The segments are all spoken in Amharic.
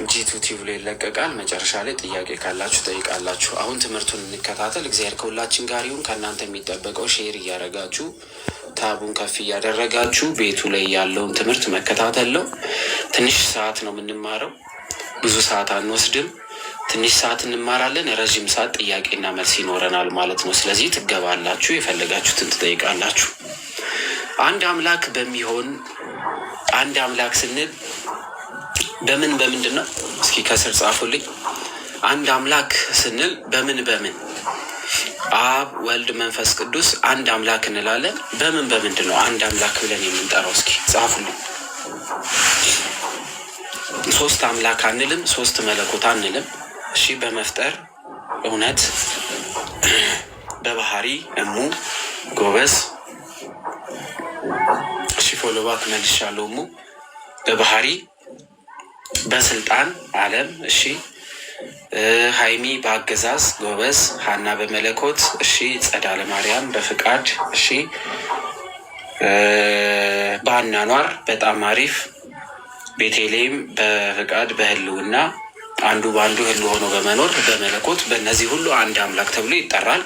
ጂቱ ቲቪ ላይ ይለቀቃል። መጨረሻ ላይ ጥያቄ ካላችሁ ጠይቃላችሁ። አሁን ትምህርቱን እንከታተል። እግዚአብሔር ከሁላችን ጋር ይሁን። ከእናንተ የሚጠበቀው ሼር እያደረጋችሁ ታቡን ከፍ እያደረጋችሁ ቤቱ ላይ ያለውን ትምህርት መከታተል ነው። ትንሽ ሰዓት ነው የምንማረው፣ ብዙ ሰዓት አንወስድም። ትንሽ ሰዓት እንማራለን፣ ረዥም ሰዓት ጥያቄና መልስ ይኖረናል ማለት ነው። ስለዚህ ትገባላችሁ፣ የፈለጋችሁትን ትጠይቃላችሁ። አንድ አምላክ በሚሆን አንድ አምላክ ስንል በምንድን ነው? እስኪ ከስር ጻፉልኝ። አንድ አምላክ ስንል በምን አብ ወልድ መንፈስ ቅዱስ አንድ አምላክ እንላለን። በምንድን ነው አንድ አምላክ ብለን የምንጠራው? እስኪ ጻፉልኝ። ሶስት አምላክ አንልም፣ ሶስት መለኮት አንልም። እሺ፣ በመፍጠር እውነት፣ በባህሪ እሙ ጎበዝ። እሺ፣ ፎሎባክ መልሻለሁ። እሙ በባህሪ በስልጣን ዓለም። እሺ፣ ሀይሚ በአገዛዝ ጎበዝ። ሀና በመለኮት። እሺ፣ ጸዳለ ማርያም በፍቃድ። እሺ፣ በአኗኗር በጣም አሪፍ። ቤቴሌም በፍቃድ በህልውና አንዱ በአንዱ ህልው ሆኖ በመኖር በመለኮት። በእነዚህ ሁሉ አንድ አምላክ ተብሎ ይጠራል።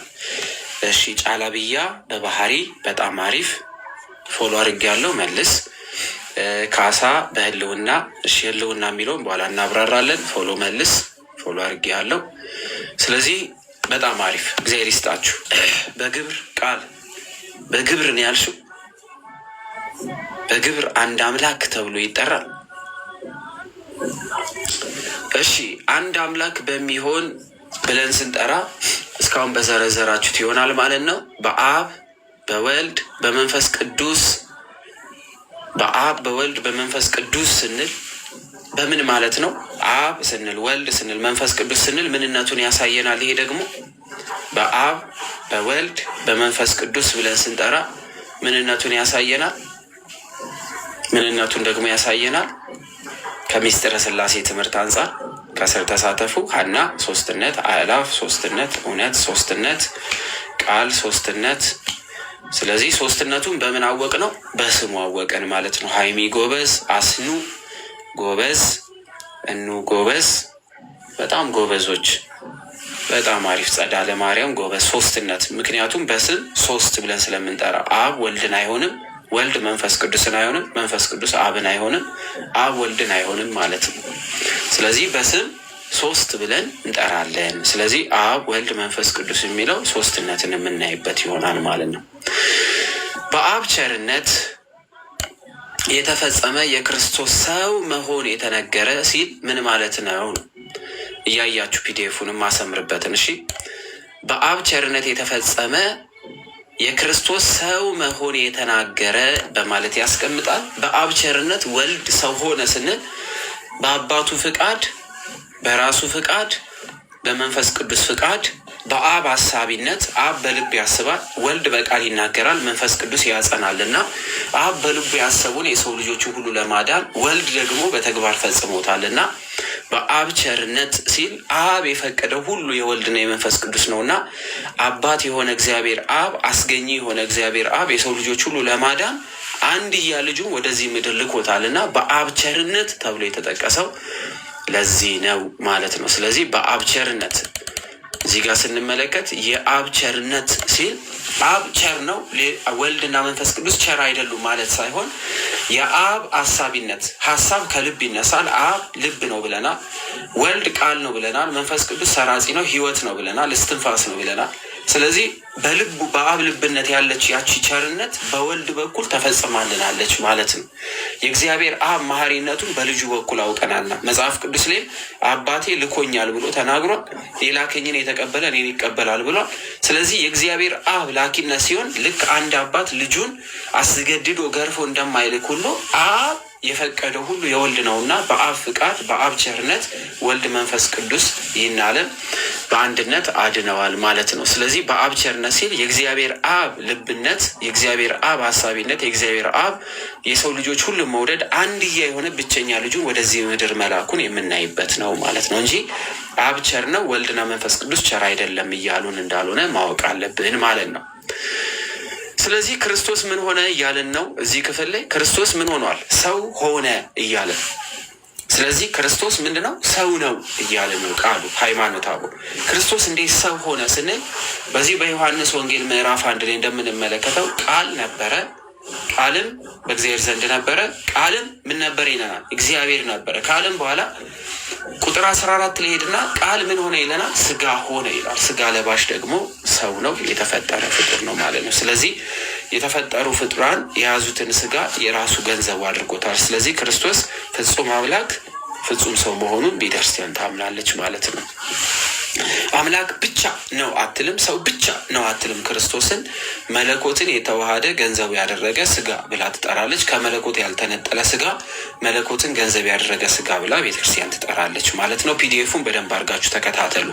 እሺ፣ ጫላ ብያ በባህሪ በጣም አሪፍ። ፎሎ አድርግ ያለው መልስ። ካሳ በህልውና። እሺ፣ ህልውና የሚለውን በኋላ እናብራራለን። ፎሎ መልስ። ፎሎ አድርግ ያለው። ስለዚህ በጣም አሪፍ፣ እግዚአብሔር ይስጣችሁ። በግብር ቃል በግብር ነው ያልሽው። በግብር አንድ አምላክ ተብሎ ይጠራል። እሺ፣ አንድ አምላክ በሚሆን ብለን ስንጠራ እስካሁን በዘረዘራችሁት ይሆናል ማለት ነው። በአብ በወልድ በመንፈስ ቅዱስ። በአብ በወልድ በመንፈስ ቅዱስ ስንል በምን ማለት ነው? አብ ስንል ወልድ ስንል መንፈስ ቅዱስ ስንል ምንነቱን ያሳየናል። ይሄ ደግሞ በአብ በወልድ በመንፈስ ቅዱስ ብለን ስንጠራ ምንነቱን ያሳየናል። ምንነቱን ደግሞ ያሳየናል ከምስጢረ ሥላሴ ትምህርት አንጻር። ከስር ተሳተፉ። ሀና ሶስትነት፣ አእላፍ ሶስትነት፣ እውነት ሶስትነት፣ ቃል ሶስትነት። ስለዚህ ሶስትነቱን በምን አወቅ ነው? በስሙ አወቀን ማለት ነው። ሀይሚ ጎበዝ፣ አስኑ ጎበዝ፣ እኑ ጎበዝ፣ በጣም ጎበዞች፣ በጣም አሪፍ። ጸዳለ ማርያም ጎበዝ። ሶስትነት፣ ምክንያቱም በስም ሶስት ብለን ስለምንጠራ አብ ወልድን አይሆንም፣ ወልድ መንፈስ ቅዱስን አይሆንም፣ መንፈስ ቅዱስ አብን አይሆንም፣ አብ ወልድን አይሆንም ማለት ነው። ስለዚህ በስም ሶስት ብለን እንጠራለን። ስለዚህ አብ ወልድ መንፈስ ቅዱስ የሚለው ሶስትነትን የምናይበት ይሆናል ማለት ነው። በአብ ቸርነት የተፈጸመ የክርስቶስ ሰው መሆን የተነገረ ሲል ምን ማለት ነው? እያያችሁ ፒዲኤፉንም ማሰምርበትን። እሺ፣ በአብ ቸርነት የተፈጸመ የክርስቶስ ሰው መሆን የተናገረ በማለት ያስቀምጣል። በአብ ቸርነት ወልድ ሰው ሆነ ስንል በአባቱ ፍቃድ፣ በራሱ ፍቃድ፣ በመንፈስ ቅዱስ ፍቃድ፣ በአብ አሳቢነት። አብ በልብ ያስባል፣ ወልድ በቃል ይናገራል፣ መንፈስ ቅዱስ ያጸናል። እና አብ በልቡ ያሰቡን የሰው ልጆችን ሁሉ ለማዳን ወልድ ደግሞ በተግባር ፈጽሞታል። እና በአብ ቸርነት ሲል አብ የፈቀደው ሁሉ የወልድና የመንፈስ ቅዱስ ነው። እና አባት የሆነ እግዚአብሔር አብ፣ አስገኚ የሆነ እግዚአብሔር አብ የሰው ልጆች ሁሉ ለማዳን አንድያ ልጁን ወደዚህ ምድር ልኮታል። እና በአብ ቸርነት ተብሎ የተጠቀሰው ለዚህ ነው ማለት ነው። ስለዚህ በአብ ቸርነት እዚህ ጋር ስንመለከት የአብ ቸርነት ሲል አብ ቸር ነው፣ ወልድና መንፈስ ቅዱስ ቸር አይደሉም ማለት ሳይሆን የአብ አሳቢነት፣ ሀሳብ ከልብ ይነሳል። አብ ልብ ነው ብለናል፣ ወልድ ቃል ነው ብለናል፣ መንፈስ ቅዱስ ሰራጺ ነው፣ ህይወት ነው ብለናል፣ እስትንፋስ ነው ብለናል። ስለዚህ በልቡ በአብ ልብነት ያለች ያቺ ቸርነት በወልድ በኩል ተፈጽማልናለች ማለት ነው። የእግዚአብሔር አብ መሐሪነቱን በልጁ በኩል አውቀናልና መጽሐፍ ቅዱስ ላይ አባቴ ልኮኛል ብሎ ተናግሯል። የላከኝን የተቀበለ እኔን ይቀበላል ብሏል። ስለዚህ የእግዚአብሔር አብ ላኪነት ሲሆን ልክ አንድ አባት ልጁን አስገድዶ ገርፎ እንደማይልክ ሁሉ አብ የፈቀደው ሁሉ የወልድ ነውና በአብ ፍቃድ በአብ ቸርነት ወልድ መንፈስ ቅዱስ ይህን ዓለም በአንድነት አድነዋል ማለት ነው። ስለዚህ በአብ ቸርነት ሲል የእግዚአብሔር አብ ልብነት፣ የእግዚአብሔር አብ ሀሳቢነት፣ የእግዚአብሔር አብ የሰው ልጆች ሁሉ መውደድ አንድያ የሆነ ብቸኛ ልጁን ወደዚህ ምድር መላኩን የምናይበት ነው ማለት ነው እንጂ አብ ቸር ነው ወልድና መንፈስ ቅዱስ ቸር አይደለም እያሉን እንዳልሆነ ማወቅ አለብን ማለት ነው። ስለዚህ ክርስቶስ ምን ሆነ እያለን ነው። እዚህ ክፍል ላይ ክርስቶስ ምን ሆኗል? ሰው ሆነ እያለን ስለዚህ ክርስቶስ ምንድነው? ሰው ነው እያለ ነው ቃሉ። ሃይማኖተ አበው ክርስቶስ እንዴት ሰው ሆነ ስንል በዚህ በዮሐንስ ወንጌል ምዕራፍ 1 ላይ እንደምንመለከተው ቃል ነበረ፣ ቃልም በእግዚአብሔር ዘንድ ነበረ፣ ቃልም ምን ነበር ይለናል? እግዚአብሔር ነበረ። ቃልም በኋላ ቁጥር 14 ላይ ሄድና ቃል ምን ሆነ ይለናል? ስጋ ሆነ ይላል። ስጋ ለባሽ ደግሞ ሰው ነው፣ የተፈጠረ ፍጡር ነው ማለት ነው። ስለዚህ የተፈጠሩ ፍጡራን የያዙትን ስጋ የራሱ ገንዘቡ አድርጎታል። ስለዚህ ክርስቶስ ፍጹም አምላክ ፍጹም ሰው መሆኑን ቤተክርስቲያን ታምናለች ማለት ነው። አምላክ ብቻ ነው አትልም፣ ሰው ብቻ ነው አትልም። ክርስቶስን መለኮትን የተዋሃደ ገንዘቡ ያደረገ ስጋ ብላ ትጠራለች። ከመለኮት ያልተነጠለ ስጋ መለኮትን ገንዘብ ያደረገ ስጋ ብላ ቤተክርስቲያን ትጠራለች ማለት ነው። ፒዲኤፉን በደንብ አድርጋችሁ ተከታተሉ።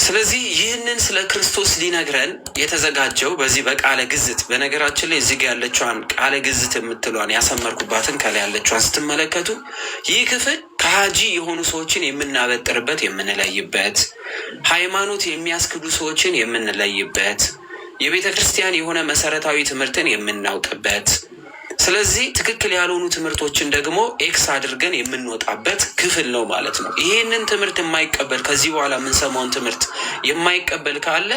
ስለዚህ ይህንን ስለ ክርስቶስ ሊነግረን የተዘጋጀው በዚህ በቃለ ግዝት፣ በነገራችን ላይ እዚህ ጋ ያለችዋን ቃለ ግዝት የምትሏን ያሰመርኩባትን ከላይ ያለችዋን ስትመለከቱ ይህ ክፍል ከሃጂ የሆኑ ሰዎችን የምናበጥርበት የምንለይበት፣ ሃይማኖት የሚያስክዱ ሰዎችን የምንለይበት፣ የቤተ ክርስቲያን የሆነ መሰረታዊ ትምህርትን የምናውቅበት፣ ስለዚህ ትክክል ያልሆኑ ትምህርቶችን ደግሞ ኤክስ አድርገን የምንወጣበት ክፍል ነው ማለት ነው። ይህንን ትምህርት የማይቀበል ከዚህ በኋላ የምንሰማውን ትምህርት የማይቀበል ካለ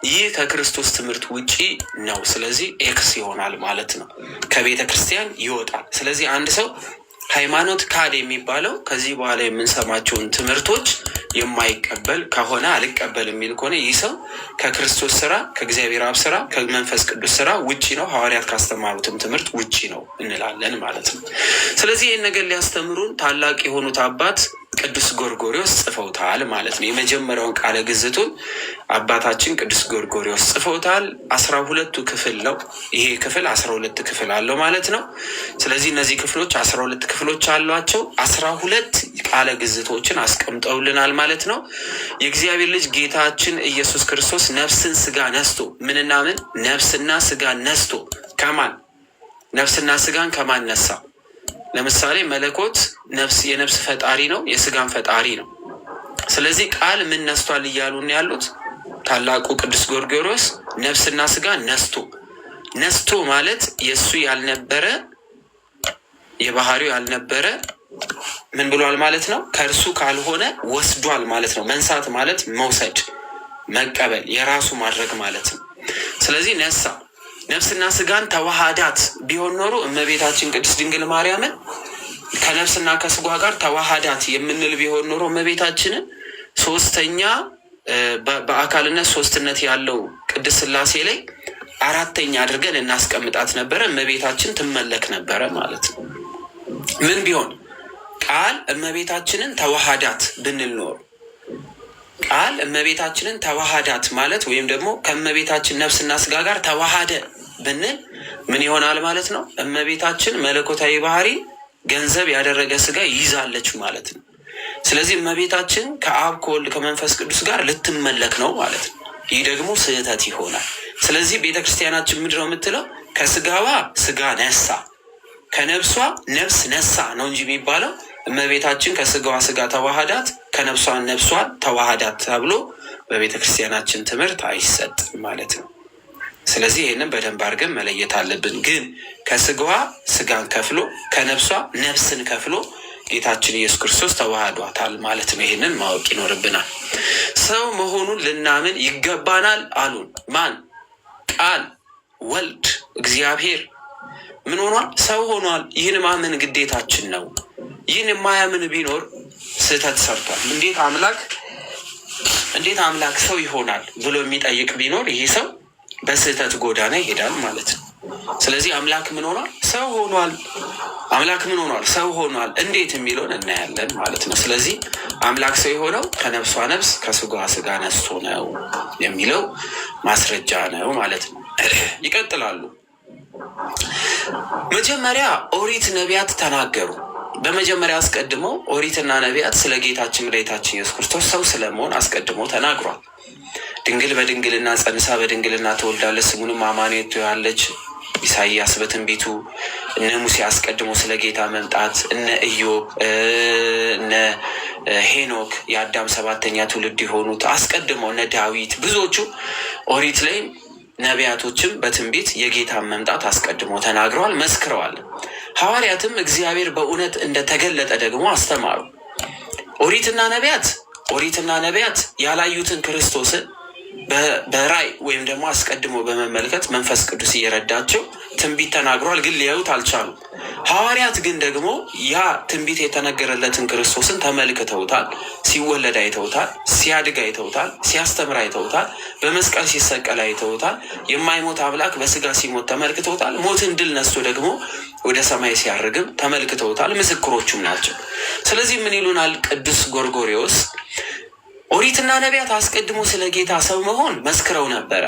ይህ ከክርስቶስ ትምህርት ውጪ ነው። ስለዚህ ኤክስ ይሆናል ማለት ነው፣ ከቤተ ክርስቲያን ይወጣል። ስለዚህ አንድ ሰው ሃይማኖት ካድ የሚባለው ከዚህ በኋላ የምንሰማቸውን ትምህርቶች የማይቀበል ከሆነ አልቀበል የሚል ከሆነ ይህ ሰው ከክርስቶስ ስራ፣ ከእግዚአብሔር አብ ስራ፣ ከመንፈስ ቅዱስ ስራ ውጪ ነው፣ ሐዋርያት ካስተማሩትም ትምህርት ውጪ ነው እንላለን ማለት ነው። ስለዚህ ይህን ነገር ሊያስተምሩን ታላቅ የሆኑት አባት ቅዱስ ጎርጎርዮስ ጽፈውታል ማለት ነው። የመጀመሪያውን ቃለ ግዝቱን አባታችን ቅዱስ ጎርጎርዮስ ጽፈውታል። 12 ክፍል ነው። ይሄ ክፍል 12 ክፍል አለው ማለት ነው። ስለዚህ እነዚህ ክፍሎች 12 ክፍሎች አሏቸው። 12 ቃለ ግዝቶችን አስቀምጠውልናል ማለት ነው። የእግዚአብሔር ልጅ ጌታችን ኢየሱስ ክርስቶስ ነፍስን ስጋ ነስቶ ምንና ምን? ነፍስና ስጋ ነስቶ ከማን? ነፍስና ስጋን ከማን ነሳ? ለምሳሌ መለኮት የነፍስ ፈጣሪ ነው፣ የስጋን ፈጣሪ ነው። ስለዚህ ቃል ምን ነስቷል እያሉን ያሉት ታላቁ ቅዱስ ጎርጎርዮስ ነፍስና ስጋ ነስቶ ማለት የእሱ ያልነበረ የባህሪው ያልነበረ ምን ብሏል ማለት ነው? ከእርሱ ካልሆነ ወስዷል ማለት ነው። መንሳት ማለት መውሰድ፣ መቀበል፣ የራሱ ማድረግ ማለት ነው። ስለዚህ ነሳ። ነፍስና ስጋን ተዋሃዳት ቢሆን ኖሮ እመቤታችን ቅድስት ድንግል ማርያምን ከነፍስና ከስጋ ጋር ተዋሃዳት የምንል ቢሆን ኖሮ እመቤታችንን ሶስተኛ በአካልነት ሶስትነት ያለው ቅድስት ሥላሴ ላይ አራተኛ አድርገን እናስቀምጣት ነበረ። እመቤታችን ትመለክ ነበረ ማለት ነው። ምን ቢሆን ቃል እመቤታችንን ተዋሃዳት ብንል ኖሮ ቃል እመቤታችንን ተዋሃዳት ማለት ወይም ደግሞ ከእመቤታችን ነፍስና ስጋ ጋር ተዋሃደ ብንል ምን ይሆናል ማለት ነው? እመቤታችን መለኮታዊ ባህሪ ገንዘብ ያደረገ ስጋ ይዛለች ማለት ነው። ስለዚህ እመቤታችን ከአብ ከወልድ ከመንፈስ ቅዱስ ጋር ልትመለክ ነው ማለት ነው። ይህ ደግሞ ስህተት ይሆናል። ስለዚህ ቤተክርስቲያናችን ምንድን ነው የምትለው? ከስጋዋ ስጋ ነሳ፣ ከነፍሷ ነፍስ ነሳ ነው እንጂ የሚባለው እመቤታችን ከስጋዋ ስጋ ተዋሃዳት ከነፍሷ ነፍሷን ተዋሃዳት ተብሎ በቤተ ክርስቲያናችን ትምህርት አይሰጥም ማለት ነው። ስለዚህ ይህንን በደንብ አድርገን መለየት አለብን። ግን ከስጋዋ ስጋን ከፍሎ ከነፍሷ ነፍስን ከፍሎ ጌታችን ኢየሱስ ክርስቶስ ተዋህዷታል ማለት ነው። ይህንን ማወቅ ይኖርብናል። ሰው መሆኑን ልናምን ይገባናል አሉን። ማን? ቃል ወልድ እግዚአብሔር ምን ሆኗል? ሰው ሆኗል። ይህን ማመን ግዴታችን ነው። ይህን የማያምን ቢኖር ስህተት ሰርቷል። እንዴት አምላክ ሰው ይሆናል ብሎ የሚጠይቅ ቢኖር ይህ ሰው በስህተት ጎዳና ይሄዳል ማለት ነው። ስለዚህ አምላክ ምን ሆኗል? ሰው ሆኗል። አምላክ ምን ሆኗል? ሰው ሆኗል። እንዴት የሚለውን እናያለን ማለት ነው። ስለዚህ አምላክ ሰው የሆነው ከነፍሷ ነፍስ ከስጋዋ ስጋ ነስቶ ነው የሚለው ማስረጃ ነው ማለት ነው። ይቀጥላሉ። መጀመሪያ ኦሪት ነቢያት ተናገሩ። በመጀመሪያ አስቀድመው ኦሪትና ነቢያት ስለ ጌታችን መድኃኒታችን ኢየሱስ ክርስቶስ ሰው ስለመሆን አስቀድመው ተናግሯል። ድንግል በድንግልና ጸንሳ በድንግልና ትወልዳለች፣ ስሙንም አማኑኤል ትለዋለች። ኢሳይያስ በትንቢቱ እነ ሙሴ አስቀድመው ስለ ጌታ መምጣት፣ እነ ኢዮብ እነ ሄኖክ የአዳም 7ኛ ትውልድ የሆኑት አስቀድመው እነ ዳዊት ብዙዎቹ ኦሪት ላይ ነቢያቶችም በትንቢት የጌታን መምጣት አስቀድመው ተናግረዋል፣ መስክረዋል። ሐዋርያትም እግዚአብሔር በእውነት እንደተገለጠ ደግሞ አስተማሩ። ኦሪትና ነቢያት ያላዩትን ክርስቶስን በራእይ ወይም ደግሞ አስቀድሞ በመመልከት መንፈስ ቅዱስ እየረዳቸው ትንቢት ተናግሯል፣ ግን ሊያዩት አልቻሉም። ሐዋርያት ግን ደግሞ ያ ትንቢት የተነገረለትን ክርስቶስን ተመልክተውታል። ሲወለድ አይተውታል፣ ሲያድግ አይተውታል፣ ሲያስተምር አይተውታል፣ በመስቀል ሲሰቀል አይተውታል፣ የማይሞት አምላክ በስጋ ሲሞት ተመልክተውታል፣ ሞትን ድል ነስቶ ደግሞ ወደ ሰማይ ሲያርግም ተመልክተውታል፣ ምስክሮቹም ናቸው። ስለዚህ ምን ይሉናል ቅዱስ ጎርጎርዮስ? ኦሪትና ነቢያት አስቀድሞ ስለ ጌታ ሰው መሆን መስክረው ነበረ።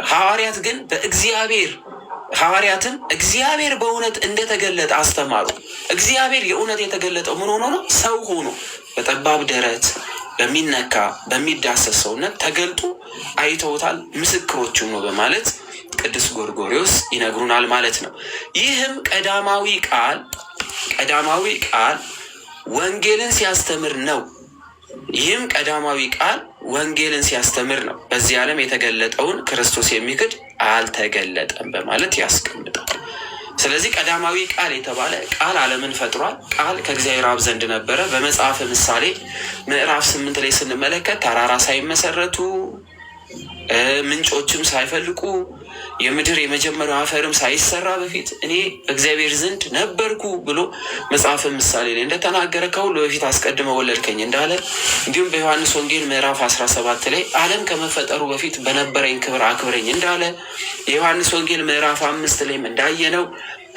ሐዋርያትም እግዚአብሔር በእውነት እንደተገለጠ አስተማሩ። እግዚአብሔር የእውነት የተገለጠው ምን ሆኖ ነው? ሰው ሆኖ በጠባብ ደረት በሚነካ በሚዳሰስ ሰውነት ተገልጦ አይተውታል፣ ምስክሮቹም ነው በማለት ቅዱስ ጎርጎርዮስ ይነግሩናል ማለት ነው። ይህም ቀዳማዊ ቃል ወንጌልን ሲያስተምር ነው። በዚህ ዓለም የተገለጠውን ክርስቶስ የሚክድ አልተገለጠም በማለት ያስቀምጣል። ስለዚህ ቀዳማዊ ቃል የተባለ ቃል ዓለምን ፈጥሯል። ቃል ከእግዚአብሔር አብ ዘንድ ነበረ። በመጽሐፈ ምሳሌ ምዕራፍ 8 ላይ ስንመለከት ተራራ ሳይመሰረቱ ምንጮችም ሳይፈልቁ የምድር የመጀመሪያው አፈርም ሳይሰራ በፊት እኔ በእግዚአብሔር ዘንድ ነበርኩ ብሎ መጽሐፈ ምሳሌ ላይ እንደተናገረ ከሁሉ በፊት አስቀድመ ወለድከኝ እንዳለ፣ እንዲሁም በዮሐንስ ወንጌል ምዕራፍ 17 ላይ ዓለም ከመፈጠሩ በፊት በነበረኝ ክብር አክብረኝ እንዳለ፣ የዮሐንስ ወንጌል ምዕራፍ 5 ላይም እንዳየነው፣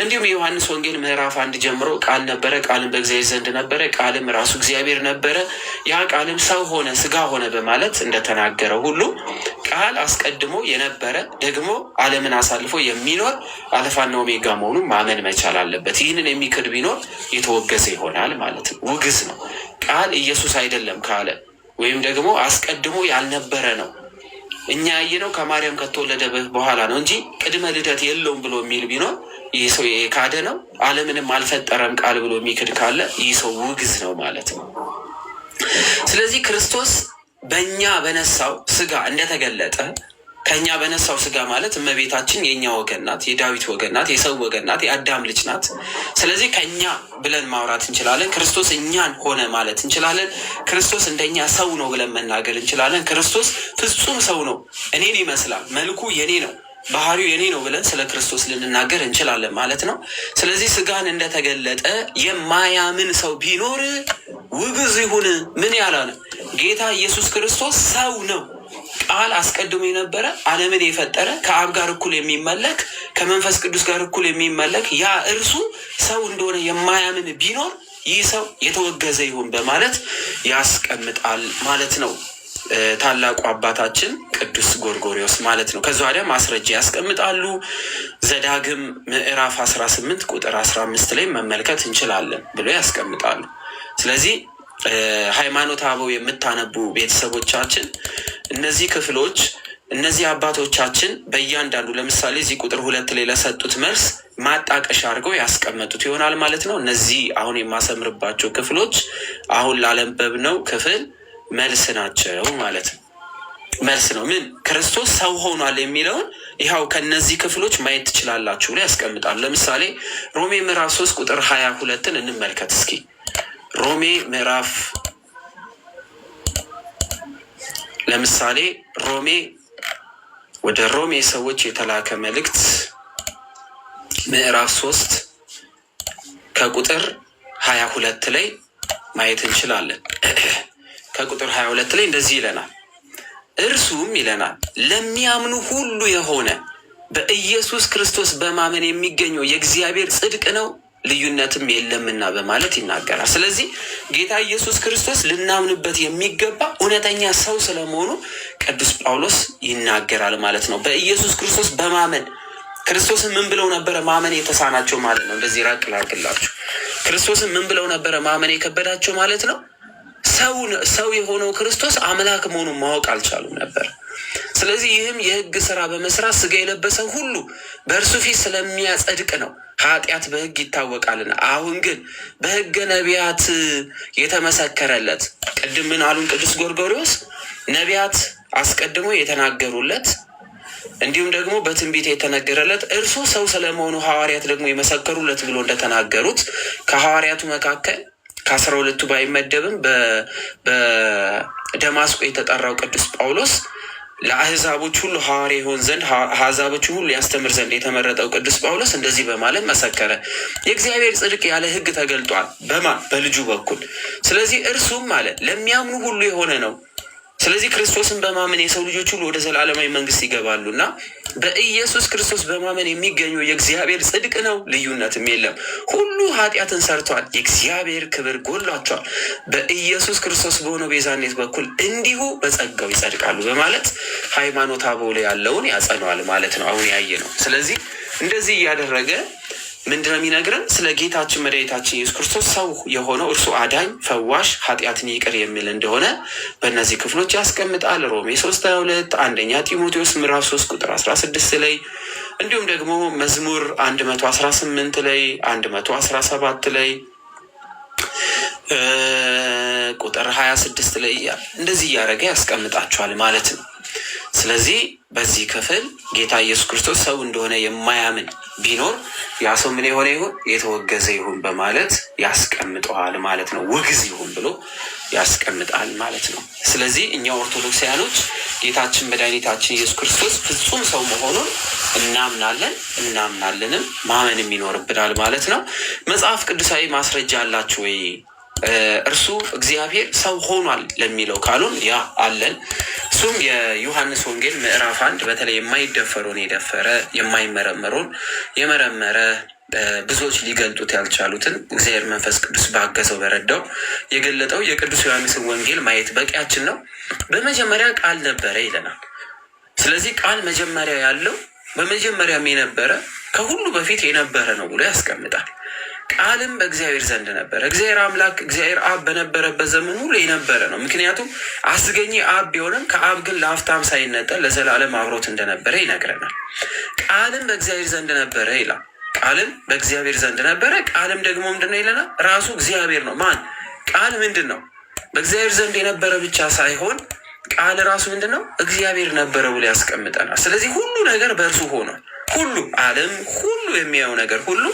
እንዲሁም የዮሐንስ ወንጌል ምዕራፍ 1 ጀምሮ ቃል ነበረ፣ ቃልም በእግዚአብሔር ዘንድ ነበረ፣ ቃልም ራሱ እግዚአብሔር ነበረ፣ ያ ቃልም ሰው ሆነ፣ ስጋ ሆነ በማለት እንደተናገረ ሁሉ ቃል አስቀድሞ የነበረ ደግሞ ዓለምን አሳልፎ የሚኖር አልፋና ኦሜጋ መሆኑን ማመን መቻል አለበት። ይህንን የሚክድ ቢኖር የተወገዘ ይሆናል ማለት ነው። ውግዝ ነው። ቃል ኢየሱስ አይደለም ካለ ወይም ደግሞ አስቀድሞ ያልነበረ ነው፣ እኛ ያየነው ከማርያም ከተወለደ በኋላ ነው እንጂ ቅድመ ልደት የለውም ብሎ የሚል ቢኖር ይህ ሰው የካደ ነው። ዓለምንም አልፈጠረም ቃል ብሎ የሚክድ ካለ ይህ ሰው ውግዝ ነው ማለት ነው። ስለዚህ ክርስቶስ በእኛ በነሳው ስጋ እንደተገለጠ፣ ከእኛ በነሳው ስጋ ማለት እመቤታችን የእኛ ወገን ናት፣ የዳዊት ወገን ናት፣ የሰው ወገን ናት፣ የአዳም ልጅ ናት። ስለዚህ ከእኛ ብለን ማውራት እንችላለን። ክርስቶስ እኛን ሆነ ማለት እንችላለን። ክርስቶስ እንደኛ ሰው ነው ብለን መናገር እንችላለን። ክርስቶስ ፍጹም ሰው ነው፣ እኔን ይመስላል፣ መልኩ የኔ ነው፣ ባህሪው የኔ ነው ብለን ስለ ክርስቶስ ልንናገር እንችላለን ማለት ነው። ስለዚህ ስጋን እንደተገለጠ የማያምን ሰው ቢኖር ውግዝ ይሁን። ምን ያላለ? ጌታ ኢየሱስ ክርስቶስ ሰው ነው። ቃል አስቀድሞ የነበረ ዓለምን የፈጠረ ከአብ ጋር እኩል የሚመለክ ከመንፈስ ቅዱስ ጋር እኩል የሚመለክ ያ እርሱ ሰው እንደሆነ የማያምን ቢኖር ይህ ሰው የተወገዘ ይሁን በማለት ያስቀምጣል ማለት ነው ታላቁ አባታችን ቅዱስ ጎርጎርዮስ ማለት ነው። ከዛ ወዲያ ማስረጃ ያስቀምጣሉ። ዘዳግም ምዕራፍ 18 ቁጥር 15 ላይ መመልከት እንችላለን ብሎ ያስቀምጣሉ። ስለዚህ ሃይማኖተ አበው የምታነቡ ቤተሰቦቻችን እነዚህ ክፍሎች እነዚህ አባቶቻችን በእያንዳንዱ ለምሳሌ እዚህ ቁጥር 2 ላይ ለሰጡት መልስ ማጣቀሻ አድርገው ያስቀመጡት ይሆናል ማለት ነው። እነዚህ አሁን የማሰምርባቸው ክፍሎች አሁን ላነበብነው ክፍል መልስ ናቸው ማለት ነው። መልስ ነው። ምን ክርስቶስ ሰው ሆኗል የሚለውን ይኸው ከነዚህ ክፍሎች ማየት ትችላላችሁ ብሎ ያስቀምጣሉ። ለምሳሌ ሮሜ ምዕራፍ 3 ቁጥር 22ን እንመልከት እስኪ። ሮሜ ምዕራፍ ለምሳሌ ወደ ሮሜ ሰዎች የተላከ መልእክት ምዕራፍ 3 ከቁጥር 22 ላይ ማየት እንችላለን። ከቁጥር 22 ላይ እንደዚህ ይለናል። እርሱም ይለናል ለሚያምኑ ሁሉ የሆነ በኢየሱስ ክርስቶስ በማመን የሚገኘው የእግዚአብሔር ጽድቅ ነው፣ ልዩነትም የለምና በማለት ይናገራል። ስለዚህ ጌታ ኢየሱስ ክርስቶስ ልናምንበት የሚገባ እውነተኛ ሰው ስለመሆኑ ቅዱስ ጳውሎስ ይናገራል ማለት ነው። በኢየሱስ ክርስቶስ በማመን ክርስቶስን ምን ብለው ነበረ ማመን የተሳናቸው ማለት ነው። እንደዚህ ራቅ ላድርግላችሁ። ክርስቶስን ምን ብለው ነበረ ማመን የከበዳቸው ማለት ነው። ሰው የሆነው ክርስቶስ አምላክ መሆኑን ማወቅ አልቻሉም ነበር። ስለዚህ ይህም የሕግ ስራ በመስራት ስጋ የለበሰ ሁሉ በእርሱ ፊት ስለሚያጸድቅ ነው፣ ኃጢአት በሕግ ይታወቃልና። አሁን ግን በሕገ ነቢያት የተመሰከረለት ቅድም ምን አሉን ቅዱስ ጎርጎርዮስ? ነቢያት አስቀድሞ የተናገሩለት እንዲሁም ደግሞ በትንቢት የተነገረለት እርሱ ሰው ስለመሆኑ ሐዋርያት ደግሞ የመሰከሩለት ብሎ እንደተናገሩት ከሐዋርያቱ መካከል ከ12 ባይመደብም በደማስቆ የተጠራው ቅዱስ ጳውሎስ ለአሕዛቦች ሁሉ ሐዋርያ ይሆን ዘንድ አሕዛቦችን ሁሉ ያስተምር ዘንድ የተመረጠው ቅዱስ ጳውሎስ እንደዚህ በማለት መሰከረ። የእግዚአብሔር ጽድቅ ያለ ሕግ ተገልጧል። በማን? በልጁ በኩል። ስለዚህ እርሱም ማለት ለሚያምኑ ሁሉ የሆነ ነው። ስለዚህ ክርስቶስን በማመን የሰው ልጆች ሁሉ ወደ ዘላለማዊ መንግስት ይገባሉ እና በኢየሱስ ክርስቶስ በማመን የሚገኘው የእግዚአብሔር ጽድቅ ነው፣ ልዩነትም የለም። ሁሉ ኃጢአትን ሰርቷል፣ የእግዚአብሔር ክብር ጎሏቸዋል። በኢየሱስ ክርስቶስ በሆነው ቤዛነት በኩል እንዲሁ በጸጋው ይጸድቃሉ በማለት ሃይማኖተ አበው ላይ ያለውን ያጸነዋል ማለት ነው። አሁን ያየ ነው። ስለዚህ እንደዚህ እያደረገ ምንድን ነው የሚነግረን? ስለ ጌታችን መድኃኒታችን ኢየሱስ ክርስቶስ ሰው የሆነው እርሱ አዳኝ፣ ፈዋሽ፣ ኃጢአትን ይቅር የሚል እንደሆነ በእነዚህ ክፍሎች ያስቀምጣል። ሮሜ 3:22፣ አንደኛ ጢሞቴዎስ ምዕራፍ 3 ቁጥር 16 ላይ እንዲሁም ደግሞ መዝሙር 118 ላይ 117 ላይ ቁጥር 26 ላይ እንደዚህ እያደረገ ያስቀምጣቸዋል ማለት ነው። ስለዚህ በዚህ ክፍል ጌታ ኢየሱስ ክርስቶስ ሰው እንደሆነ የማያምን ቢኖር ያ ሰው ምን የሆነ ይሁን? የተወገዘ ይሁን በማለት ያስቀምጠዋል ማለት ነው። ውግዝ ይሁን ብሎ ያስቀምጣል ማለት ነው። ስለዚህ እኛ ኦርቶዶክሳውያኖች ጌታችን መድኃኒታችን ኢየሱስ ክርስቶስ ፍጹም ሰው መሆኑን እናምናለንም ማመንም ይኖርብናል ማለት ነው። መጽሐፍ ቅዱሳዊ ማስረጃ አላችሁ ወይ? እርሱ እግዚአብሔር ሰው ሆኗል ለሚለው ካሉን ያ አለን። እሱም የዮሐንስ ወንጌል ምዕራፍ 1 በተለይ የማይደፈረውን የደፈረ የማይመረመረውን የመረመረ ብዙዎች ሊገልጡት ያልቻሉትን እግዚአብሔር መንፈስ ቅዱስ ባገዘው በረዳው የገለጠው የቅዱስ ዮሐንስን ወንጌል ማየት በቂያችን ነው። በመጀመሪያ ቃል ነበረ ይለናል። ስለዚህ ቃል መጀመሪያ ያለው በመጀመሪያም የነበረ ከሁሉ በፊት የነበረ ነው ብሎ ያስቀምጣል። ቃልም በእግዚአብሔር ዘንድ ነበረ። እግዚአብሔር አምላክ እግዚአብሔር አብ በነበረበት ዘመን ሁሉ የነበረ ነው። ምክንያቱም አስገኘ አብ ቢሆንም ከአብ ግን ለአፍታም ሳይነጠል ለዘላለም አብሮት እንደነበረ ይነግረናል። ቃልም በእግዚአብሔር ዘንድ ነበረ ይላል። ቃልም በእግዚአብሔር ዘንድ ነበረ። ቃልም ደግሞ ምንድን ነው ይለናል? ራሱ እግዚአብሔር ነው። ማን? ቃል ምንድን ነው? በእግዚአብሔር ዘንድ የነበረ ብቻ ሳይሆን ቃል ራሱ ምንድን ነው? እግዚአብሔር ነበረ ብሎ ያስቀምጠናል። ስለዚህ ሁሉ ነገር በእርሱ ሆኗል። ሁሉ ዓለም ሁሉ የሚያየው ነገር ሁሉ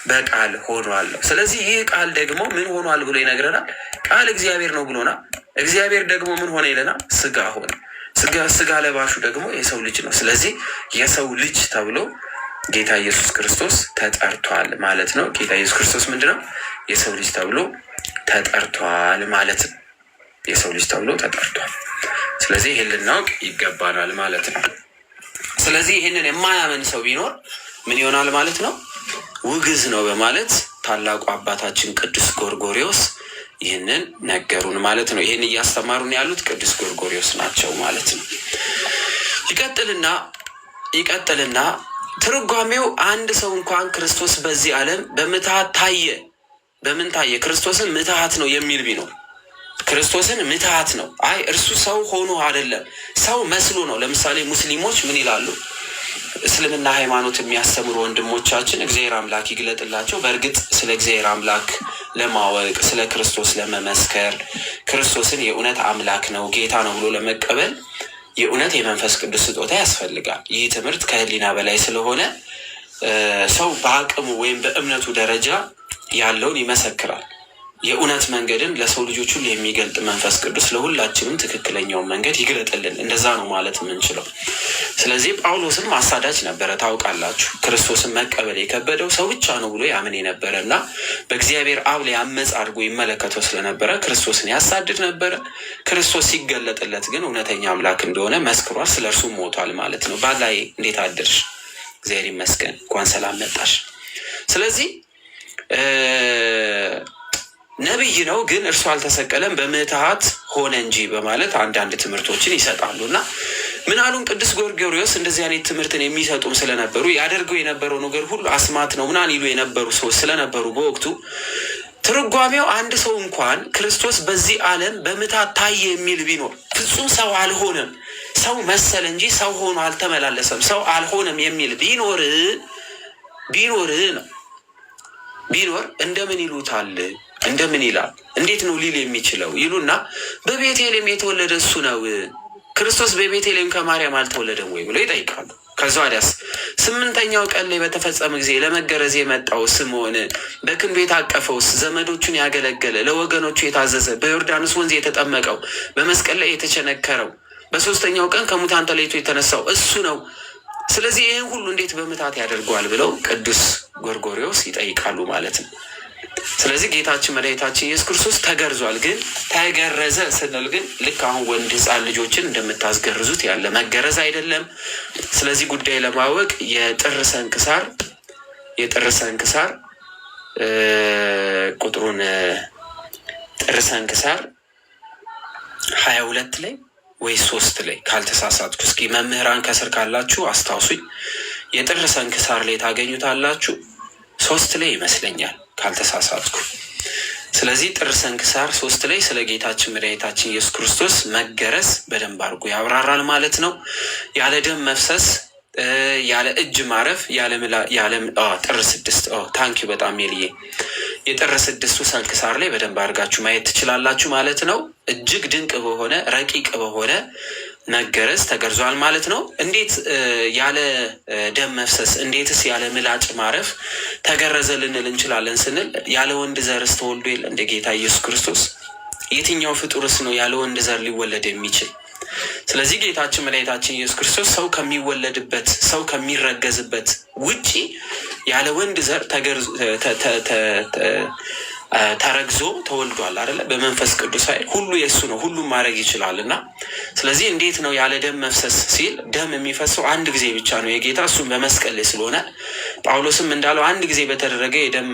በቃል ሆኗል። ስለዚህ ይህ ቃል ደግሞ ምን ሆኗል ብሎ ይነግረናል? ቃል እግዚአብሔር ነው ብሎናል። እግዚአብሔር ደግሞ ምን ሆነ ይለናል? ስጋ ሆነ። ስጋ ለባሹ ደግሞ የሰው ልጅ ነው። ስለዚህ የሰው ልጅ ተብሎ ጌታ ኢየሱስ ክርስቶስ ተጠርቷል ማለት ነው። ጌታ ኢየሱስ ክርስቶስ ምንድን ነው? የሰው ልጅ ተብሎ ተጠርቷል ማለት ነው። የሰው ልጅ ተብሎ ተጠርቷል። ስለዚህ ይህን ልናውቅ ይገባናል ማለት ነው። ስለዚህ ይህንን የማያምን ሰው ቢኖር ምን ይሆናል ማለት ነው? ውግዝ ነው በማለት ታላቁ አባታችን ቅዱስ ጎርጎርዮስ ይህንን ነገሩን ማለት ነው። ይህን እያስተማሩን ያሉት ቅዱስ ጎርጎርዮስ ናቸው ማለት ነው። ይቀጥልና ትርጓሜው አንድ ሰው እንኳን ክርስቶስ በዚህ ዓለም በምትሃት ታየ። በምን ታየ? ክርስቶስን ምትሃት ነው የሚል ቢኖር ክርስቶስን ምትሃት ነው። አይ እርሱ ሰው ሆኖ አይደለም ሰው መስሎ ነው። ለምሳሌ ሙስሊሞች ምን ይላሉ? እስልምና ሃይማኖት የሚያስተምሩ ወንድሞቻችን እግዚአብሔር አምላክ ይግለጥላቸው። በእርግጥ ስለ እግዚአብሔር አምላክ ለማወቅ ስለ ክርስቶስ ለመመስከር ክርስቶስን የእውነት አምላክ ነው ጌታ ነው ብሎ ለመቀበል የእውነት የመንፈስ ቅዱስ ስጦታ ያስፈልጋል። ይህ ትምህርት ከህሊና በላይ ስለሆነ ሰው በአቅሙ ወይም በእምነቱ ደረጃ ያለውን ይመሰክራል። የእውነት መንገድን ለሰው ልጆች ሁሉ የሚገልጥ መንፈስ ቅዱስ ለሁላችንም ትክክለኛውን መንገድ ይግለጥልን። እንደዛ ነው ማለት የምንችለው። ስለዚህ ጳውሎስም አሳዳጅ ነበረ። ታውቃላችሁ፣ ክርስቶስን መቀበል የከበደው ሰው ብቻ ነው ብሎ ያምን የነበረ እና በእግዚአብሔር አብ ላይ አመፅ አድርጎ ይመለከተው ስለነበረ ክርስቶስን ያሳድድ ነበረ። ክርስቶስ ሲገለጥለት ግን እውነተኛ አምላክ እንደሆነ መስክሯል። ስለ እርሱ ሞቷል ማለት ነው። ባላይ እንዴት አደርሽ? እግዚአብሔር ይመስገን፣ እንኳን ሰላም መጣሽ። ስለዚህ ነቢይ ነው ግን እርሱ አልተሰቀለም በምትሃት ሆነ እንጂ በማለት አንዳንድ ትምህርቶችን ይሰጣሉ። እና ምናሉን ቅዱስ ጎርጎርዮስ እንደዚህ አይነት ትምህርትን የሚሰጡም ስለነበሩ ያደርገው የነበረው ነገር ሁሉ አስማት ነው ምናን ይሉ የነበሩ ሰዎች ስለነበሩ በወቅቱ ትርጓሜው አንድ ሰው እንኳን ክርስቶስ በዚህ ዓለም በምትሃት ታየ የሚል ቢኖር ፍጹም ሰው አልሆነም፣ ሰው መሰለ እንጂ ሰው ሆኖ አልተመላለሰም፣ ሰው አልሆነም የሚል ቢኖር ነው ቢኖር እንደምን ይሉታል? እንደምን ይላል? እንዴት ነው ሊል የሚችለው ይሉና በቤተልሔም የተወለደ እሱ ነው፣ ክርስቶስ በቤተልሔም ከማርያም አልተወለደም ወይ ብለው ይጠይቃሉ። ከዛ ወዲያስ 8ኛው ቀን ላይ በተፈጸመ ጊዜ ለመገረዝ የመጣው ስምዖን በክንዱ የታቀፈውስ ዘመዶቹን ያገለገለ ለወገኖቹ የታዘዘ በዮርዳኖስ ወንዝ የተጠመቀው በመስቀል ላይ የተቸነከረው በ3ኛው ቀን ከሙታን ተለይቶ የተነሳው እሱ ነው። ስለዚህ ይህን ሁሉ እንዴት በምታት ያደርገዋል ብለው ቅዱስ ጎርጎርዮስ ይጠይቃሉ ማለት ነው። ስለዚህ ጌታችን መድኃኒታችን ኢየሱስ ክርስቶስ ተገርዟል። ግን ተገረዘ ስንል ግን ልክ አሁን ወንድ ሕፃን ልጆችን እንደምታስገርዙት ያለ መገረዝ አይደለም። ስለዚህ ጉዳይ ለማወቅ የጥር ስንክሳር ቁጥሩን ጥር ስንክሳር 22 ላይ ወይ 3 ላይ ካልተሳሳትኩ፣ እስኪ መምህራን ከስር ካላችሁ አስታውሱኝ። የጥር ስንክሳር ላይ ታገኙታላችሁ። 3 ላይ ይመስለኛል ካልተሳሳትኩ። ስለዚህ ጥር ስንክሳር 3 ላይ ስለ ጌታችን መድኃኒታችን ኢየሱስ ክርስቶስ መገረዝ በደንብ አድርጎ ያብራራል ማለት ነው። ያለ ደም መፍሰስ፣ ያለ እጅ ማረፍ፣ ጥር 6 ታንኪዩ በጣም ሜልዬ የጥር 6ቱ ስንክሳር ላይ በደንብ አድርጋችሁ ማየት ትችላላችሁ ማለት ነው። እጅግ ድንቅ በሆነ ረቂቅ በሆነ መገረዝ ተገርዟል ማለት ነው። እንዴት ያለ ደም መፍሰስ፣ እንዴትስ ያለ ምላጭ ማረፍ ተገረዘ ልንል እንችላለን ስንል ያለ ወንድ ዘርስ ተወልዶ የለ እንደ ጌታ ኢየሱስ ክርስቶስ? የትኛው ፍጡርስ ነው ያለ ወንድ ዘር ሊወለድ የሚችል? ስለዚህ ጌታችን መድኃኒታችን ኢየሱስ ክርስቶስ ሰው ከሚወለድበት ሰው ከሚረገዝበት ውጪ ያለ ወንድ ዘር ተረግዞ ተወልዷል አይደለ? በመንፈስ ቅዱስ ኃይል ሁሉ የእሱ ነው፣ ሁሉም ማድረግ ይችላል። እና ስለዚህ እንዴት ነው ያለ ደም መፍሰስ ሲል ደም የሚፈሰው አንድ ጊዜ ብቻ ነው የጌታ እሱም በመስቀል ላይ ስለሆነ ጳውሎስም እንዳለው አንድ ጊዜ በተደረገ የደም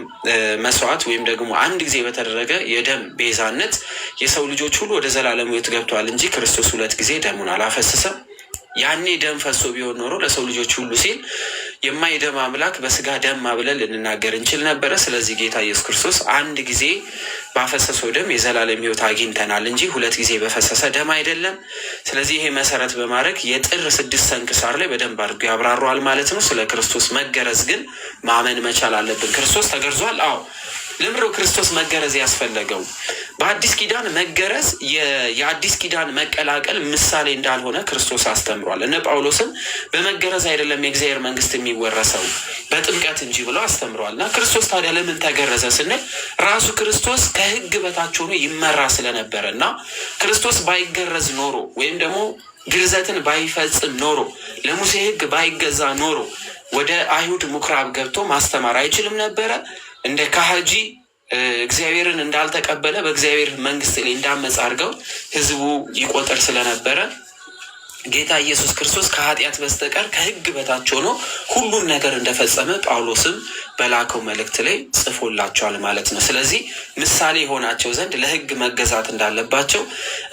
መስዋዕት ወይም ደግሞ አንድ ጊዜ በተደረገ የደም ቤዛነት የሰው ልጆች ሁሉ ወደ ዘላለም ሕይወት ገብተዋል እንጂ ክርስቶስ 2 ጊዜ ደሙን አላፈሰሰም። ያኔ ደም ፈሶ ቢሆን ኖሮ ለሰው ልጆች ሁሉ ሲል የማይደም አምላክ በስጋ ደም ብለን ልንናገር እንችል ነበረ። ስለዚህ ጌታ ኢየሱስ ክርስቶስ አንድ ጊዜ ባፈሰሰው ደም የዘላለም ሕይወት አግኝተናል እንጂ 2 ጊዜ በፈሰሰ ደም አይደለም። ስለዚህ ይሄ መሰረት በማድረግ የጥር 6 ስንክሳር ላይ በደንብ አድርጎ ያብራሯል ማለት ነው። ስለ ክርስቶስ መገረዝ ግን ማመን መቻል አለብን። ክርስቶስ ተገርዟል። አዎ። ለምሮ ክርስቶስ መገረዝ ያስፈለገው በአዲስ ኪዳን መገረዝ የአዲስ ኪዳን መቀላቀል ምሳሌ እንዳልሆነ ክርስቶስ አስተምሯል። እነ ጳውሎስም በመገረዝ አይደለም የእግዚአብሔር መንግስት የሚወረሰው በጥምቀት እንጂ ብለው አስተምረዋል። እና ክርስቶስ ታዲያ ለምን ተገረዘ ስንል ራሱ ክርስቶስ ከሕግ በታች ሆኖ ይመራ ስለነበረ እና ክርስቶስ ባይገረዝ ኖሮ ወይም ደግሞ ግርዘትን ባይፈጽም ኖሮ ለሙሴ ሕግ ባይገዛ ኖሮ ወደ አይሁድ ምኩራብ ገብቶ ማስተማር አይችልም ነበረ። እንደ ካህጂ እግዚአብሔርን እንዳልተቀበለ በእግዚአብሔር መንግስት ላይ እንዳመፅ አድርገው ህዝቡ ይቆጠር ስለነበረ ጌታ ኢየሱስ ክርስቶስ ከኃጢአት በስተቀር ከሕግ በታች ሆኖ ሁሉን ነገር እንደፈጸመ ጳውሎስም በላከው መልእክት ላይ ጽፎላቸዋል ማለት ነው። ስለዚህ ምሳሌ የሆናቸው ዘንድ ለሕግ መገዛት እንዳለባቸው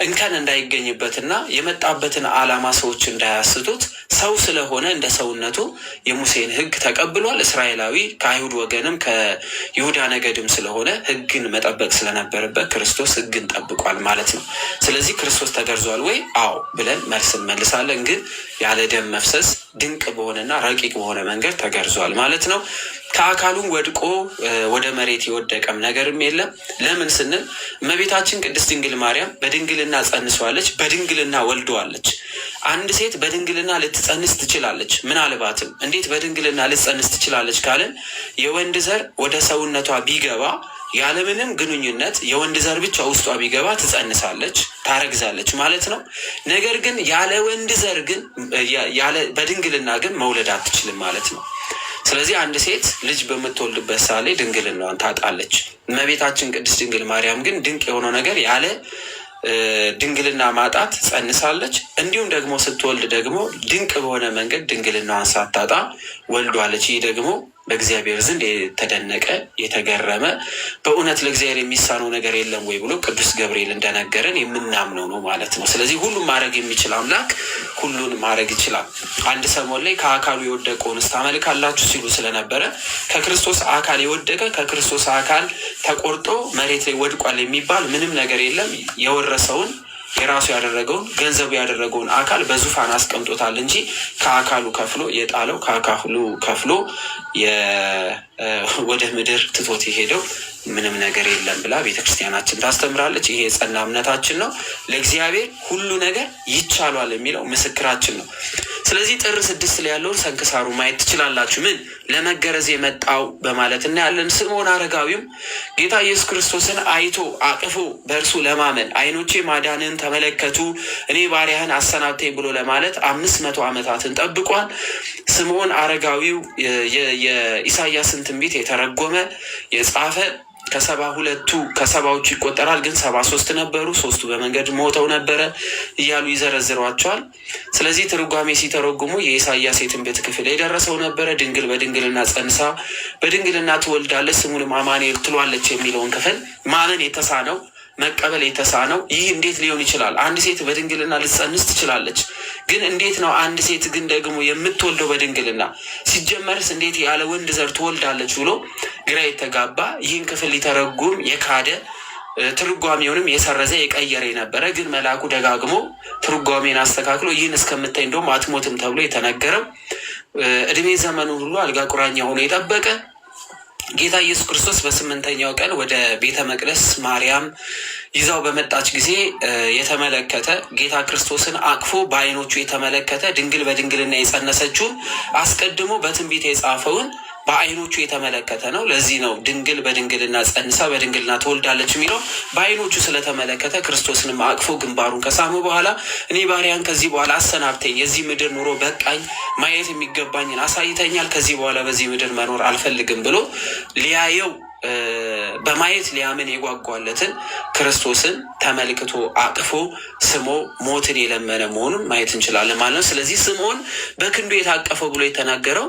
እንከን እንዳይገኝበትና የመጣበትን ዓላማ ሰዎች እንዳያስቱት ሰው ስለሆነ እንደ ሰውነቱ የሙሴን ሕግ ተቀብሏል። እስራኤላዊ ከአይሁድ ወገንም ከይሁዳ ነገድም ስለሆነ ሕግን መጠበቅ ስለነበረበት ክርስቶስ ሕግን ጠብቋል ማለት ነው። ስለዚህ ክርስቶስ ተገርዟል ወይ? አዎ ብለን መልስ እንመልሳለን። ግን ያለ ደም መፍሰስ ድንቅ በሆነና ረቂቅ በሆነ መንገድ ተገርዟል ማለት ነው። ከአካሉም ወድቆ ወደ መሬት የወደቀም ነገርም የለም። ለምን ስንል እመቤታችን ቅድስት ድንግል ማርያም በድንግልና ጸንሰዋለች፣ በድንግልና ወልደዋለች። አንድ ሴት በድንግልና ልትጸንስ ትችላለች። ምናልባትም እንዴት በድንግልና ልትጸንስ ትችላለች ካለን የወንድ ዘር ወደ ሰውነቷ ቢገባ ያለምንም ግንኙነት የወንድ ዘር ብቻ ውስጧ ቢገባ ትጸንሳለች፣ ታረግዛለች ማለት ነው። ነገር ግን ያለ ወንድ ዘር ግን በድንግልና ግን መውለድ አትችልም ማለት ነው። ስለዚህ አንድ ሴት ልጅ በምትወልድበት ሳሌ ድንግልናዋን ታጣለች። እመቤታችን ቅድስት ድንግል ማርያም ግን ድንቅ የሆነው ነገር ያለ ድንግልና ማጣት ጸንሳለች። እንዲሁም ደግሞ ስትወልድ ደግሞ ድንቅ በሆነ መንገድ ድንግልናዋን ሳታጣ ወልዷለች። ይህ ደግሞ በእግዚአብሔር ዘንድ የተደነቀ የተገረመ በእውነት ለእግዚአብሔር የሚሳነው ነገር የለም ወይ ብሎ ቅዱስ ገብርኤል እንደነገረን የምናምነው ነው ማለት ነው። ስለዚህ ሁሉም ማድረግ የሚችል አምላክ ሁሉን ማድረግ ይችላል። አንድ ሰሞን ላይ ከአካሉ የወደቀውን ታመልካላችሁ ሲሉ ስለነበረ ከክርስቶስ አካል የወደቀ ከክርስቶስ አካል ተቆርጦ መሬት ላይ ወድቋል የሚባል ምንም ነገር የለም። የወረሰውን የራሱ ያደረገውን ገንዘቡ ያደረገውን አካል በዙፋን አስቀምጦታል እንጂ ከአካሉ ከፍሎ የጣለው ከአካሉ ከፍሎ ወደ ምድር ትቶት የሄደው ምንም ነገር የለም ብላ ቤተክርስቲያናችን ታስተምራለች። ይሄ የጸና እምነታችን ነው። ለእግዚአብሔር ሁሉ ነገር ይቻሏል የሚለው ምስክራችን ነው። ስለዚህ ጥር 6 ላይ ያለውን ሰንክሳሩ ማየት ትችላላችሁ። ምን ለመገረዝ የመጣው በማለት እናያለን። ስምዖን አረጋዊም ጌታ ኢየሱስ ክርስቶስን አይቶ አቅፎ በእርሱ ለማመን ዓይኖቼ ማዳንን ተመለከቱ እኔ ባሪያህን አሰናብተኝ ብሎ ለማለት 500 ዓመታትን ጠብቋል። ስምዖን አረጋዊው የኢሳያስን ትንቢት የተረጎመ የጻፈ ከሰባዎቹ ይቆጠራል፣ ግን 73 ነበሩ። 3ቱ በመንገድ ሞተው ነበረ እያሉ ይዘረዝሯቸዋል። ስለዚህ ትርጓሜ ሲተረጉሙ የኢሳያስ የትንቢት ክፍል የደረሰው ነበረ። ድንግል በድንግልና ጸንሳ በድንግልና ትወልዳለች ስሙንም አማኑኤል ትሏለች የሚለውን ክፍል ማመን የተሳነው መቀበል የተሳነው ይህ እንዴት ሊሆን ይችላል? አንድ ሴት በድንግልና ልትጸንስ ትችላለች፣ ግን እንዴት ነው አንድ ሴት ግን ደግሞ የምትወልደው በድንግልና? ሲጀመርስ እንዴት ያለ ወንድ ዘር ትወልዳለች ብሎ ግራ የተጋባ ይህን ክፍል ሊተረጉም የካደ ትርጓሜውንም የሰረዘ የቀየረ ነበረ። ግን መልአኩ ደጋግሞ ትርጓሜን አስተካክሎ ይህን እስከምታይ እንደውም አትሞትም ተብሎ የተነገረው እድሜ ዘመኑ ሁሉ አልጋ ቁራኛ ሆኖ የጠበቀ ጌታ ኢየሱስ ክርስቶስ በ8ኛው ቀን ወደ ቤተ መቅደስ ማርያም ይዛው በመጣች ጊዜ የተመለከተ ጌታ ክርስቶስን አቅፎ በዓይኖቹ የተመለከተ ድንግል በድንግልና የጸነሰችውን አስቀድሞ በትንቢት የጻፈውን በዓይኖቹ የተመለከተ ነው። ለዚህ ነው ድንግል በድንግልና ጸንሳ በድንግልና ትወልዳለች የሚለው። በዓይኖቹ ስለተመለከተ ክርስቶስንም አቅፎ ግንባሩን ከሳመ በኋላ እኔ ባሪያን ከዚህ በኋላ አሰናብተኝ፣ የዚህ ምድር ኑሮ በቃኝ፣ ማየት የሚገባኝን አሳይተኛል፣ ከዚህ በኋላ በዚህ ምድር መኖር አልፈልግም ብሎ ሊያየው በማየት ሊያምን የጓጓለትን ክርስቶስን ተመልክቶ አቅፎ ስሞ ሞትን የለመነ መሆኑን ማየት እንችላለን ማለት ነው። ስለዚህ ስምዖን በክንዱ የታቀፈው ብሎ የተናገረው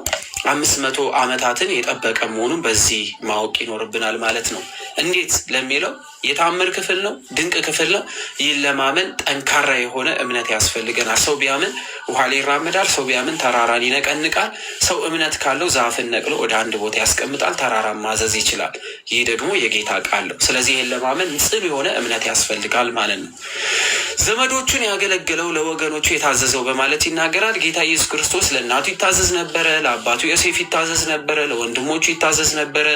500 ዓመታትን የጠበቀ መሆኑን በዚህ ማወቅ ይኖርብናል ማለት ነው። እንዴት ለሚለው የታምር ክፍል ነው፣ ድንቅ ክፍል ነው። ይህን ለማመን ጠንካራ የሆነ እምነት ያስፈልገናል። ሰው ቢያምን ውሃ ላይ ይራመዳል፣ ሰው ቢያምን ተራራን ይነቀንቃል። ሰው እምነት ካለው ዛፍን ነቅሎ ወደ አንድ ቦታ ያስቀምጣል፣ ተራራን ማዘዝ ይችላል። ይህ ደግሞ የጌታ ቃል ነው። ስለዚህ ይህን ለማመን ጽኑ የሆነ እምነት ያስፈልጋል ማለት ነው። ዘመዶቹን ያገለገለው ለወገኖቹ የታዘዘው በማለት ይናገራል። ጌታ ኢየሱስ ክርስቶስ ለእናቱ ይታዘዝ ነበረ፣ ለአባቱ ዮሴፍ ይታዘዝ ነበረ፣ ለወንድሞቹ ይታዘዝ ነበረ፣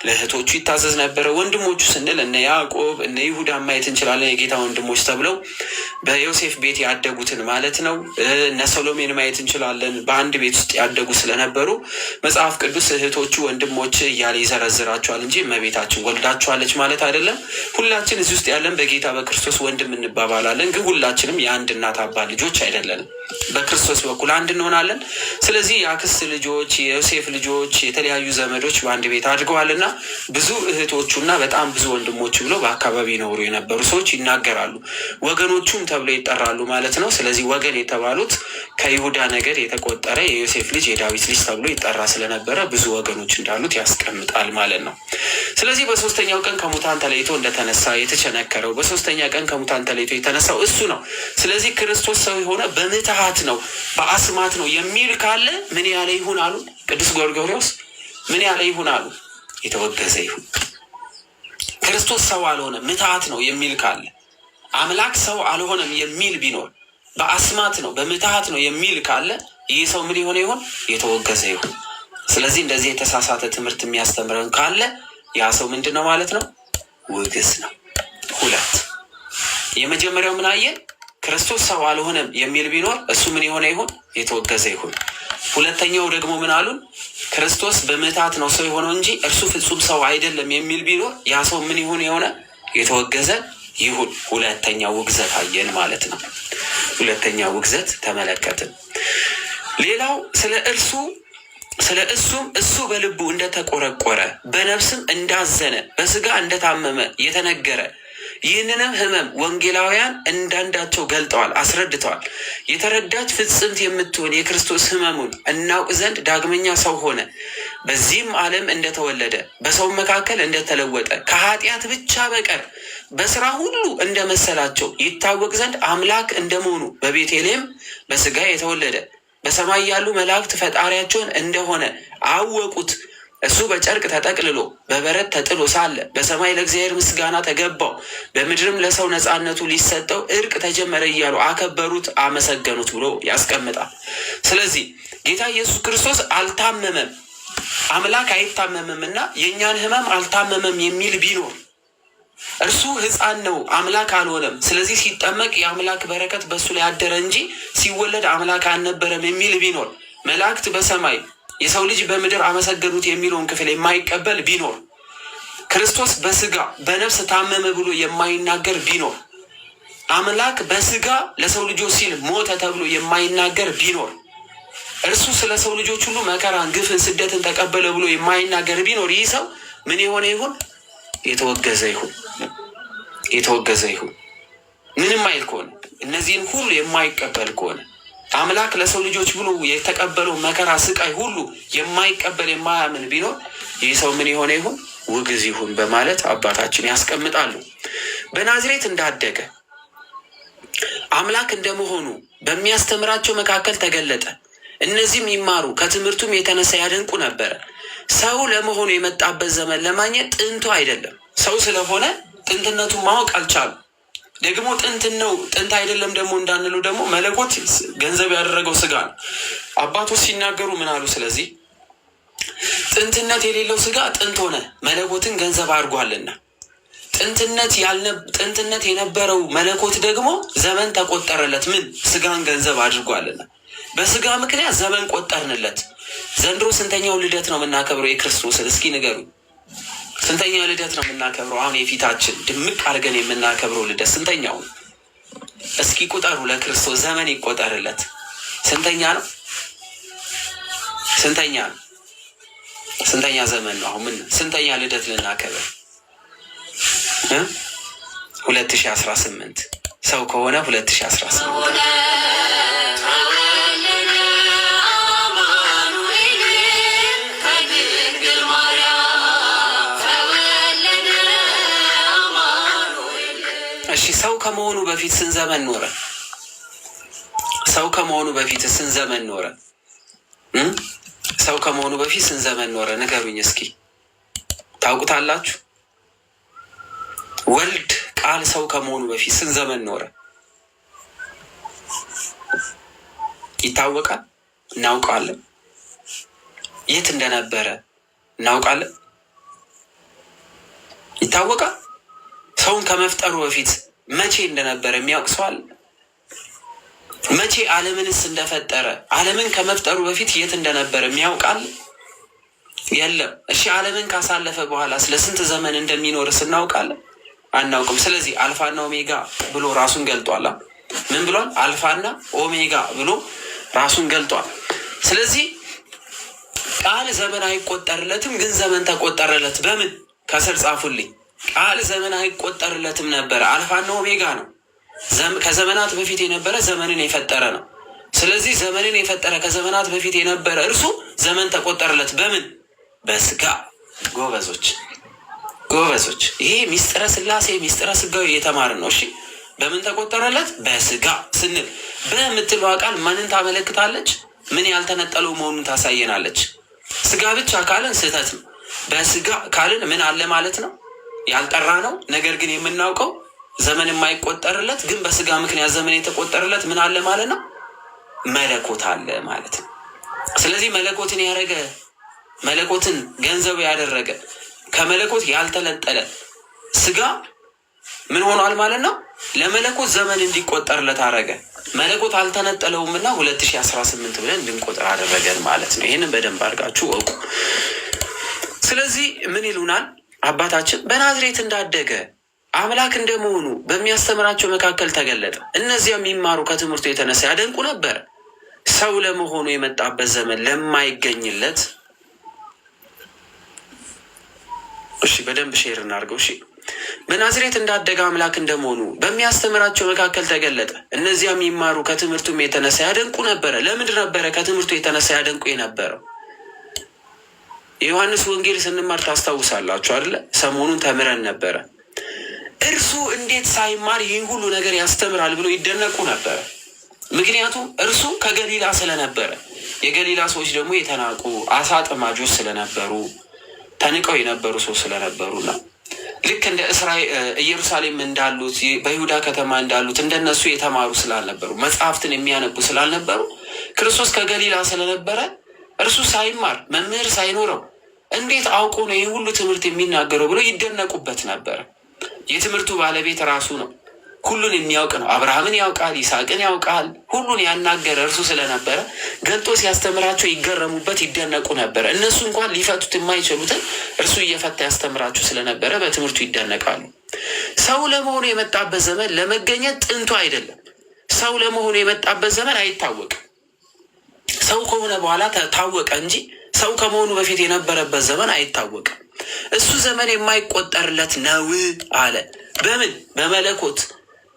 ለእህቶቹ ይታዘዝ ነበረ። ወንድሞቹ ስንል እነ ያዕቆብ እነ ይሁዳ ማየት እንችላለን። የጌታ ወንድሞች ተብለው በዮሴፍ ቤት ያደጉትን ማለት ነው። እነ ሰሎሜን ማየት እንችላለን። በአንድ ቤት ውስጥ ያደጉ ስለነበሩ መጽሐፍ ቅዱስ እህቶቹ ወንድሞች እያለ ይዘረዝራቸዋል እንጂ እመቤታችን ወልዳቸዋለች ማለት አይደለም። ሁላችን እዚህ ውስጥ ያለን በጌታ በክርስቶስ ወንድም እንባባላለን፣ ግን ሁላችንም የአንድ እናት አባት ልጆች አይደለንም። በክርስቶስ በኩል አንድ እንሆናለን። ስለዚህ የአክስት ልጆች፣ የዮሴፍ ልጆች፣ የተለያዩ ዘመዶች በአንድ ቤት አድገዋልና ብዙ እህቶቹና በጣም ብዙ ወንድሞች ብለው በአካባቢ ይኖሩ የነበሩ ሰዎች ይናገራሉ። ወገኖቹም ተብለው ይጠራሉ ማለት ነው። ስለዚህ ወገን የተባሉት ከይሁዳ ነገድ የተቆጠረ የዮሴፍ ልጅ የዳዊት ልጅ ተብሎ ይጠራ ስለነበረ ብዙ ወገኖች እንዳሉት ያስቀምጣል ማለት ነው። ስለዚህ በ3ኛው ቀን ከሙታን ተለይቶ እንደተነሳ የተቸነከረው በ3ኛ ቀን ከሙታን ተለይቶ የተነሳው እሱ ነው። ስለዚህ ክርስቶስ ሰው የሆነ በምትሃት ነው በአስማት ነው የሚል ካለ ምን ያለ ይሁን አሉ ቅዱስ ጎርጎርዮስ። ምን ያለ ይሁን አሉ? የተወገዘ ይሁን። ክርስቶስ ሰው አልሆነ ምትሃት ነው የሚል ካለ፣ አምላክ ሰው አልሆነም የሚል ቢኖር፣ በአስማት ነው በምትሃት ነው የሚል ካለ ይህ ሰው ምን የሆነ ይሁን? የተወገዘ ይሁን። ስለዚህ እንደዚህ የተሳሳተ ትምህርት የሚያስተምረን ካለ ያ ሰው ምንድን ነው ማለት ነው? ውግዝ ነው። 2 የመጀመሪያው ምን አየን? ክርስቶስ ሰው አልሆነም የሚል ቢኖር እሱ ምን የሆነ ይሁን? የተወገዘ ይሁን። ሁለተኛው ደግሞ ምን አሉን? ክርስቶስ በምትሃት ነው ሰው የሆነው እንጂ እርሱ ፍጹም ሰው አይደለም የሚል ቢኖር ያ ሰው ምን ይሁን? የሆነ የተወገዘ ይሁን። ሁለተኛው ውግዘት አየን ማለት ነው። ሁለተኛው ውግዘት ተመለከትን። ሌላው ስለ እሱም እሱ በልቡ እንደተቆረቆረ በነፍስም እንዳዘነ በስጋ እንደታመመ የተነገረ ይህንንም ሕመም ወንጌላውያን እንዳንዳቸው ገልጠዋል፣ አስረድተዋል። የተረዳች ፍጽምት የምትሆን የክርስቶስ ሕመሙን እናውቅ ዘንድ ዳግመኛ ሰው ሆነ። በዚህም ዓለም እንደተወለደ በሰው መካከል እንደተለወጠ ከኃጢአት ብቻ በቀር በስራ ሁሉ እንደመሰላቸው ይታወቅ ዘንድ አምላክ እንደመሆኑ በቤተልሔም በስጋ የተወለደ በሰማይ ያሉ መላእክት ፈጣሪያቸውን እንደሆነ አወቁት። እሱ በጨርቅ ተጠቅልሎ በበረት ተጥሎ ሳለ በሰማይ ለእግዚአብሔር ምስጋና ተገባው፣ በምድርም ለሰው ነፃነቱ ሊሰጠው እርቅ ተጀመረ እያሉ አከበሩት፣ አመሰገኑት ብሎ ያስቀምጣል። ስለዚህ ጌታ ኢየሱስ ክርስቶስ አልታመመም፣ አምላክ አይታመምም እና የእኛን ሕመም አልታመመም የሚል ቢኖር እርሱ ሕፃን ነው፣ አምላክ አልሆነም። ስለዚህ ሲጠመቅ የአምላክ በረከት በእሱ ላይ አደረ እንጂ ሲወለድ አምላክ አልነበረም የሚል ቢኖር፣ መላእክት በሰማይ የሰው ልጅ በምድር አመሰገኑት የሚለውን ክፍል የማይቀበል ቢኖር፣ ክርስቶስ በስጋ በነፍስ ታመመ ብሎ የማይናገር ቢኖር፣ አምላክ በስጋ ለሰው ልጆች ሲል ሞተ ተብሎ የማይናገር ቢኖር፣ እርሱ ስለ ሰው ልጆች ሁሉ መከራን፣ ግፍን፣ ስደትን ተቀበለ ብሎ የማይናገር ቢኖር፣ ይህ ሰው ምን የሆነ ይሁን? የተወገዘ ይሁን። የተወገዘ ይሁን። ምንም አይል ከሆነ እነዚህን ሁሉ የማይቀበል ከሆነ አምላክ ለሰው ልጆች ብሎ የተቀበለው መከራ፣ ስቃይ ሁሉ የማይቀበል የማያምን ቢኖር ይህ ሰው ምን የሆነ ይሁን? ውግዝ ይሁን በማለት አባታችን ያስቀምጣሉ። በናዝሬት እንዳደገ አምላክ እንደመሆኑ በሚያስተምራቸው መካከል ተገለጠ። እነዚህም ይማሩ ከትምህርቱም የተነሳ ያደንቁ ነበረ። ሰው ለመሆኑ የመጣበት ዘመን ለማግኘት ጥንቱ አይደለም። ሰው ስለሆነ ጥንትነቱን ማወቅ አልቻሉ። ደግሞ ጥንት ነው ጥንት አይደለም ደግሞ እንዳንለው ደግሞ መለኮት ገንዘብ ያደረገው ስጋ ነው። አባቶች ሲናገሩ ምን አሉ? ስለዚህ ጥንትነት የሌለው ስጋ ጥንት ሆነ፣ መለኮትን ገንዘብ አድርጓልና። ጥንትነት የነበረው መለኮት ደግሞ ዘመን ተቆጠረለት። ምን? ስጋን ገንዘብ አድርጓልና። በስጋ ምክንያት ዘመን ቆጠርንለት። ዘንድሮ ስንተኛው ልደት ነው የምናከብረው የክርስቶስን? እስኪ ንገሩ። ስንተኛው ልደት ነው የምናከብረው? አሁን የፊታችን ድምቅ አድርገን የምናከብረው ልደት ስንተኛው? እስኪ ቁጠሩ። ለክርስቶስ ዘመን ይቆጠርለት። ስንተኛ ነው? ስንተኛ ነው? ስንተኛ ዘመን ነው? አሁን ምን ስንተኛ ልደት ልናከብር? 2018 ሰው ከሆነ 2018 እሺ ሰው ከመሆኑ በፊት ስንት ዘመን ኖረ? ሰው ከመሆኑ በፊት ስንት ዘመን ኖረ? ሰው ከመሆኑ በፊት ስንት ዘመን ኖረ? ንገሩኝ እስኪ። ታውቁታላችሁ? ወልድ ቃል ሰው ከመሆኑ በፊት ስንት ዘመን ኖረ? ይታወቃል? እናውቃለን? የት እንደነበረ እናውቃለን? ይታወቃል? ሰውን ከመፍጠሩ በፊት መቼ እንደነበረ የሚያውቅ ሰው አለ? መቼ ዓለምንስ እንደፈጠረ ዓለምን ከመፍጠሩ በፊት የት እንደነበረ የሚያውቅ አለ? የለም። እሺ ዓለምን ካሳለፈ በኋላ ስለ ስንት ዘመን እንደሚኖርስ እናውቃለን? አናውቅም። ስለዚህ አልፋና ኦሜጋ ብሎ ራሱን ገልጧል። ምን ብሏል? አልፋና ኦሜጋ ብሎ ራሱን ገልጧል። ስለዚህ ቃል ዘመን አይቆጠርለትም፣ ግን ዘመን ተቆጠረለት። በምን? ከስር ጻፉልኝ። ቃል ዘመን አይቆጠርለትም ነበረ። አልፋና ኦሜጋ ነው። ከዘመናት በፊት የነበረ ዘመንን የፈጠረ ነው። ስለዚህ ዘመንን የፈጠረ ከዘመናት በፊት የነበረ እርሱ ዘመን ተቆጠረለት። በምን? በስጋ። ጎበዞች ጎበዞች፣ ይሄ ሚስጥረ ስላሴ ሚስጥረ ስጋዊ እየተማርን ነው። እሺ በምን ተቆጠረለት? በስጋ ስንል በምትለዋ ቃል ማንን ታመለክታለች? ምን ያልተነጠለው መሆኑን ታሳየናለች። ስጋ ብቻ ካልን ስህተት ነው። በስጋ ካልን ምን አለ ማለት ነው? ያልጠራ ነው። ነገር ግን የምናውቀው ዘመን የማይቆጠርለት ግን በስጋ ምክንያት ዘመን የተቆጠረለት ምን አለ ማለት ነው? መለኮት አለ ማለት ነው። ስለዚህ መለኮትን ያደረገ መለኮትን ገንዘቡ ያደረገ ከመለኮት ያልተለጠለ ስጋ ምን ሆኗል ማለት ነው? ለመለኮት ዘመን እንዲቆጠርለት አደረገ። መለኮት አልተነጠለውምና 2018 ብለን እንድንቆጥር አደረገን ማለት ነው። ይህንን በደንብ አድርጋችሁ እወቁ። ስለዚህ ምን ይሉናል አባታችን? በናዝሬት እንዳደገ አምላክ እንደመሆኑ በሚያስተምራቸው መካከል ተገለጠ። እነዚያ የሚማሩ ከትምህርቱ የተነሳ ያደንቁ ነበር። ሰው ለመሆኑ የመጣበት ዘመን ለማይገኝለት። እሺ በደንብ ሼር እናድርገው። እሺ በናዝሬት እንዳደገ አምላክ እንደመሆኑ በሚያስተምራቸው መካከል ተገለጠ። እነዚያ የሚማሩ ከትምህርቱም የተነሳ ያደንቁ ነበረ። ለምንድን ነበረ ከትምህርቱ የተነሳ ያደንቁ የነበረው? የዮሐንስ ወንጌል ስንማር ታስታውሳላችሁ አይደለ? ሰሞኑን ተምረን ነበረ። እርሱ እንዴት ሳይማር ይህን ሁሉ ነገር ያስተምራል ብሎ ይደነቁ ነበረ። ምክንያቱም እርሱ ከገሊላ ስለነበረ፣ የገሊላ ሰዎች ደግሞ የተናቁ አሳ አጥማጆች ስለነበሩ፣ ተንቀው የነበሩ ሰው ስለነበሩና ልክ እንደ ኢየሩሳሌም እንዳሉት በይሁዳ ከተማ እንዳሉት እንደነሱ የተማሩ ስላልነበሩ፣ መጽሐፍትን የሚያነቡ ስላልነበሩ፣ ክርስቶስ ከገሊላ ስለነበረ እርሱ ሳይማር መምህር ሳይኖረው እንዴት አውቆ ነው ይህ ሁሉ ትምህርት የሚናገረው ብሎ ይደነቁበት ነበር። የትምህርቱ ባለቤት ራሱ ነው። ሁሉን የሚያውቅ ነው። አብርሃምን ያውቃል፣ ይስሐቅን ያውቃል። ሁሉን ያናገረ እርሱ ስለነበረ ገልጦ ሲያስተምራቸው ይገረሙበት፣ ይደነቁ ነበረ። እነሱ እንኳን ሊፈቱት የማይችሉትን እርሱ እየፈታ ያስተምራቸው ስለነበረ በትምህርቱ ይደነቃሉ። ሰው ለመሆኑ የመጣበት ዘመን ለመገኘት ጥንቱ አይደለም። ሰው ለመሆኑ የመጣበት ዘመን አይታወቅም። ሰው ከሆነ በኋላ ታወቀ እንጂ ሰው ከመሆኑ በፊት የነበረበት ዘመን አይታወቅም። እሱ ዘመን የማይቆጠርለት ነው አለ። በምን? በመለኮት